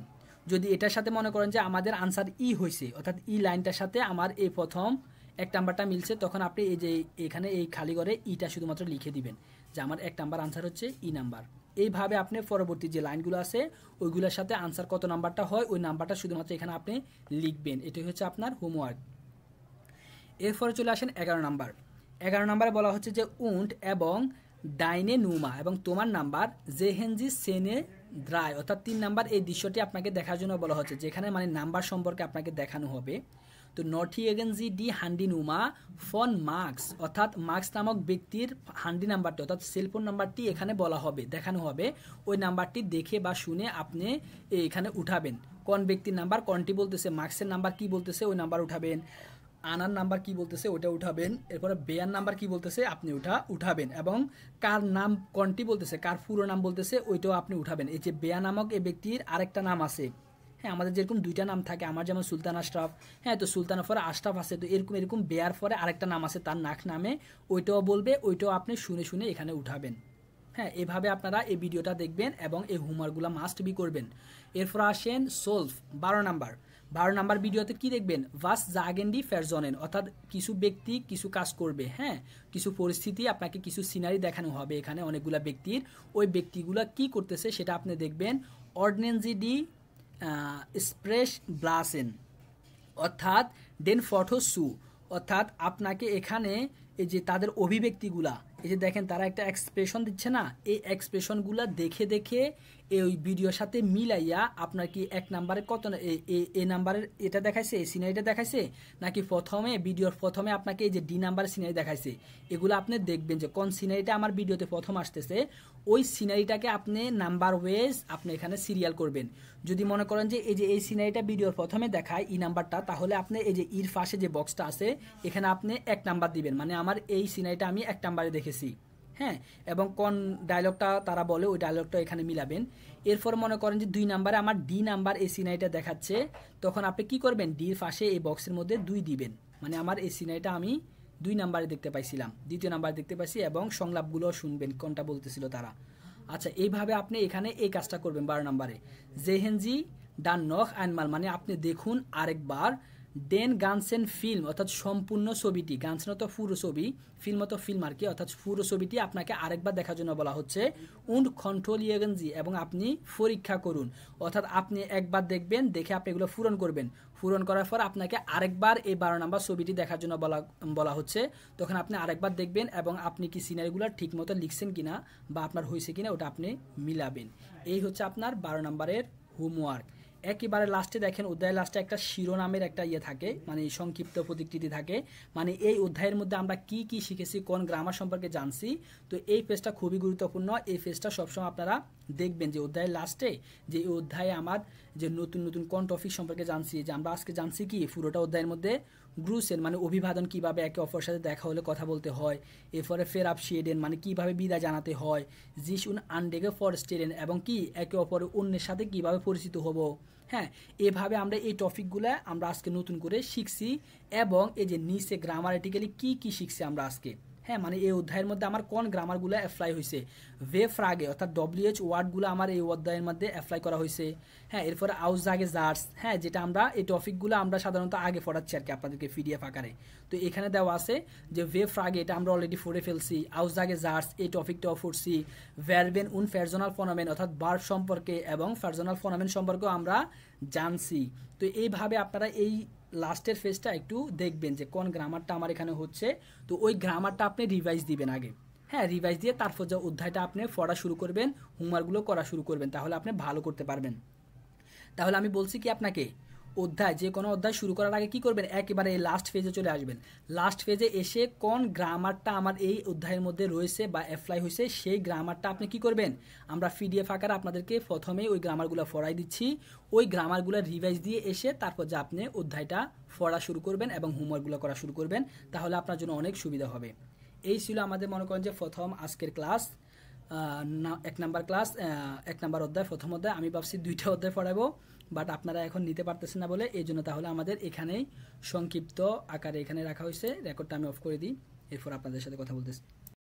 যদি এটার সাথে মনে করেন যে আমাদের আনসার ই হয়েছে, অর্থাৎ ই লাইনটার সাথে আমার এই প্রথম এক নাম্বারটা মিলছে, তখন আপনি এই যে এখানে এই খালি ঘরে ইটা শুধুমাত্র লিখে দিবেন যে আমার এক নাম্বার আনসার হচ্ছে ই নাম্বার। এইভাবে আপনি পরবর্তী যে লাইনগুলো আছে ওইগুলোর সাথে আনসার কত নাম্বারটা হয় ওই নাম্বারটা শুধুমাত্র এখানে আপনি লিখবেন। এটাই হচ্ছে আপনার হোমওয়ার্ক। এরপরে চলে আসেন 11 নাম্বার। 11 নাম্বারে বলা হচ্ছে যে উন্ট এবং ডাইনে নুমা এবং তোমার নাম্বার জেহেনজি সেনে দ্রায়, অর্থাৎ 3 নাম্বার এই দৃশ্যটি আপনাকে দেখার জন্য বলা হচ্ছে, যেখানে মানে নাম্বার সম্পর্কে আপনাকে দেখানো হবে। তো নটি এগেনজি ডি হান্ডি নুমা ফোন মার্কস, অর্থাৎ মার্কস নামক ব্যক্তির হান্ডি নাম্বারটি অর্থাৎ সেলফোন নাম্বারটি এখানে বলা হবে, দেখানো হবে। ওই নাম্বারটি দেখে বা শুনে আপনি এখানে উঠাবেন কোন ব্যক্তির নাম্বার, কোনটি বলতেছে, মার্কসের নাম্বার কি বলতেছে ওই নাম্বার উঠাবেন, আনার নাম্বার কি বলতেছে ওটা উঠাবেন, এরপরে বেয়ার নাম্বার কি বলতেছে আপনি ওটা উঠাবেন, এবং কার নাম কোনটি বলতেছে, কার পুরো নাম বলতেছে ওইটাও আপনি উঠাবেন। এই যে বেয়া নামক এই ব্যক্তির আরেকটা নাম আছে, হ্যাঁ আমাদের যেরকম দুইটা নাম থাকে, আমার যেমন সুলতান আশরাফ, হ্যাঁ তো সুলতানের পরে আশরাফ আছে, তো এরকম বেয়ার পরে আরেকটা নাম আছে তার নাক নামে, ওইটাও বলবে, ওইটাও আপনি শুনে শুনে এখানে উঠাবেন। হ্যাঁ এভাবে আপনারা এই ভিডিওটা দেখবেন এবং এই হোমওয়ার্কগুলো মাস্ট বি করবেন। এরপর আসেন সলভ 12 নাম্বার। 12 নাম্বার ভিডিওতে কি দেখবেন, ভাস জাগেন্ডি ফেরজনেন, অর্থাৎ কিছু ব্যক্তি কিছু কাজ করবে, হ্যাঁ কিছু পরিস্থিতি আপনাকে কিছু সিনারি দেখানো হবে, এখানে অনেকগুলা ব্যক্তির, ওই ব্যক্তিগুলা কি করতেছে সেটা আপনি দেখবেন। অর্ডিনেন্সি ডি স্প্রেশ ব্লাসেন, অর্থাৎ ডেন ফটো সু, অর্থাৎ আপনাকে এখানে এই যে তাদের অভিব্যক্তিগুলা, এই যে দেখেন তারা একটা এক্সপ্রেশন দিচ্ছে না, এই এক্সপ্রেশনগুলা দেখে দেখে এই ভিডিওর সাথে মিলাইয়া আপনার কি এক নাম্বারে কত এ নাম্বারের এটা দেখাইছে, এই সিনারিটা দেখাইছে, নাকি প্রথমে ভিডিওর প্রথমে আপনাকে এই যে ডি নাম্বারের সিনারি দেখাইছে, এগুলো আপনি দেখবেন যে কোন সিনারিটা আমার ভিডিওতে প্রথম আসতেছে, ওই সিনারিটাকে আপনি নাম্বার ওয়েজ আপনি এখানে সিরিয়াল করবেন। যদি মনে করেন যে এই যে এই সিনারিটা ভিডিওর প্রথমে দেখায় ই নাম্বারটা, তাহলে আপনি এই যে ইর পাশে যে বক্সটা আছে এখানে আপনি 1 নাম্বার দিবেন, মানে আমার এই সিনারিটা আমি 1 নাম্বারে দেখেছি, হ্যাঁ, এবং কোন ডায়লগটা তারা বলে ওই ডায়লগটা এখানে মিলাবেন। এরপর মনে করেন যে 2 নাম্বারে আমার ডি নাম্বার এই সিনারিটা দেখাচ্ছে, তখন আপনি কি করবেন, ডির পাশে এই বক্সের মধ্যে 2 দিবেন, মানে আমার এই সিনারিটা আমি 2 নাম্বারে দেখতে পাইছিলাম, দ্বিতীয় নাম্বারে দেখতে পাইছি, এবং সংলাপগুলো শুনবেন কোনটা বলতেছিল তারা। আচ্ছা এইভাবে আপনি এখানে এই কাজটা করবেন 12 নাম্বারে। জেহেনজি ডান নখ আইনমাল, মানে আপনি দেখুন আরেকবার, ডেন গানসেন ফিল্ম, অর্থাৎ সম্পূর্ণ ছবিটি, গানসেন তো পুরো ছবি, ফিল্ম তো ফিল্ম আর কি, অর্থাৎ পুরো ছবিটি আপনাকে আরেকবার দেখার জন্য বলা হচ্ছে। উন্ড কন্ট্রোলিয়েগেনজি, এবং আপনি পরীক্ষা করুন, অর্থাৎ আপনি একবার দেখবেন, দেখে আপনি এগুলো পূরণ করবেন, পূরণ করার পর আপনাকে আরেকবার এই 12 নাম্বার ছবিটি দেখার জন্য বলা হচ্ছে, তখন আপনি আরেকবার দেখবেন এবং আপনি কি সিনারিগুলো ঠিক মতো লিখছেন কিনা বা আপনার হয়েছে কিনা ওটা আপনি মিলাবেন। এই হচ্ছে আপনার 12 নাম্বারের হোমওয়ার্ক। একেবারে লাস্টে দেখেন অধ্যায়ের লাস্টে একটা শিরোনামের একটা ইয়ে থাকে, মানে সংক্ষিপ্ত প্রতিকৃতি থাকে, মানে এই অধ্যায়ের মধ্যে আমরা কি কি শিখেছি, কোন গ্রামার সম্পর্কে জানছি। তো এই পেজটা খুবই গুরুত্বপূর্ণ, এই পেজটা সবসময় আপনারা দেখবেন যে অধ্যায়ের লাস্টে যে এই অধ্যায়ে আমার যে নতুন নতুন কোন টপিক সম্পর্কে জানছি, যে আমরা আজকে জানছি কি পুরোটা অধ্যায়ের মধ্যে গ্রুসেন মানে অভিবাদন, কিভাবে একে অপরের সাথে দেখা হলে কথা বলতে হয়, এরপরে ফের আপশিয়েডেন মানে কিভাবে বিদায় জানাতে হয়, জিসুন আনডেগে ফরেস্টেডেন এবং কি একে অপরের অন্যের সাথে কিভাবে পরিচিত হব। হ্যাঁ এভাবে আমরা এই টপিকগুলো আমরা আজকে নতুন করে শিখছি, এবং এই যে নিচে গ্রামারেটিক্যালি কি কি শিখছি আমরা আজকে, হ্যাঁ মানে এই অধ্যায়ের মধ্যে আমার কোন গ্রামারগুলো অ্যাপ্লাই হয়েছে, ভে ফ্রাগে অর্থাৎ WH ওয়ার্ডগুলো আমার এই অধ্যায়ের মধ্যে অ্যাপ্লাই করা হয়েছে। হ্যাঁ এরপরে আউজাগে জার্স, হ্যাঁ যেটা আমরা এই টপিকগুলো আমরা সাধারণত আগে পড়াচ্ছি আর কি আপনাদেরকে PDF আকারে, তো এখানে দেওয়া আছে যে ভে ফ্রাগে এটা আমরা অলরেডি পড়ে ফেলছি, আউজাগে জার্স এই টপিকটাও পড়ছি, ভার্বেন উন ফার্জনাল ফনোমেন অর্থাৎ ভার্ব সম্পর্কে এবং ফার্জনাল ফনোমেন সম্পর্কেও আমরা জানছি। তো এইভাবে আপনারা এই লাস্টের ফেজটা একটু দেখবেন যে কোন গ্রামারটা আমার এখানে হচ্ছে, তো ওই গ্রামারটা আপনি রিভাইজ দিবেন আগে, হ্যাঁ রিভাইজ দিয়ে তারপর যে অধ্যায়টা আপনি পড়া শুরু করবেন, হোমওয়ার্কগুলো করা শুরু করবেন, তাহলে আপনি ভালো করতে পারবেন। তাহলে আমি বলছি কি আপনাকে অধ্যায় যে কোনো অধ্যায় শুরু করার আগে কি করবেন, একেবারে এই লাস্ট ফেজে চলে আসবেন, লাস্ট ফেজে এসে কোন গ্রামারটা আমার এই অধ্যায়ের মধ্যে রয়েছে বা অ্যাপ্লাই হয়েছে সেই গ্রামারটা আপনি কি করবেন, আমরা PDF আকারে আপনাদেরকে প্রথমেই ওই গ্রামারগুলো পড়াই দিচ্ছি, ওই গ্রামারগুলো রিভাইজ দিয়ে এসে তারপর যে আপনি অধ্যায়টা পড়া শুরু করবেন এবং হোমওয়ার্কগুলো করা শুরু করবেন, তাহলে আপনার জন্য অনেক সুবিধা হবে। এই ছিল আমাদের মনে করেন যে প্রথম আজকের ক্লাস, 1 নাম্বার ক্লাস, 1 নাম্বার অধ্যায়, প্রথম অধ্যায়। আমি ভাবছি 2টা অধ্যায় পড়াবো, বাট আপনারা এখন নিতে পারতেছেন না বলে এই জন্য তাহলে আমাদের এখানেই সংক্ষিপ্ত আকারে এখানে রাখা হয়েছে। রেকর্ডটা আমি অফ করে দিই, এরপর আপনাদের সাথে কথা বলতেছি।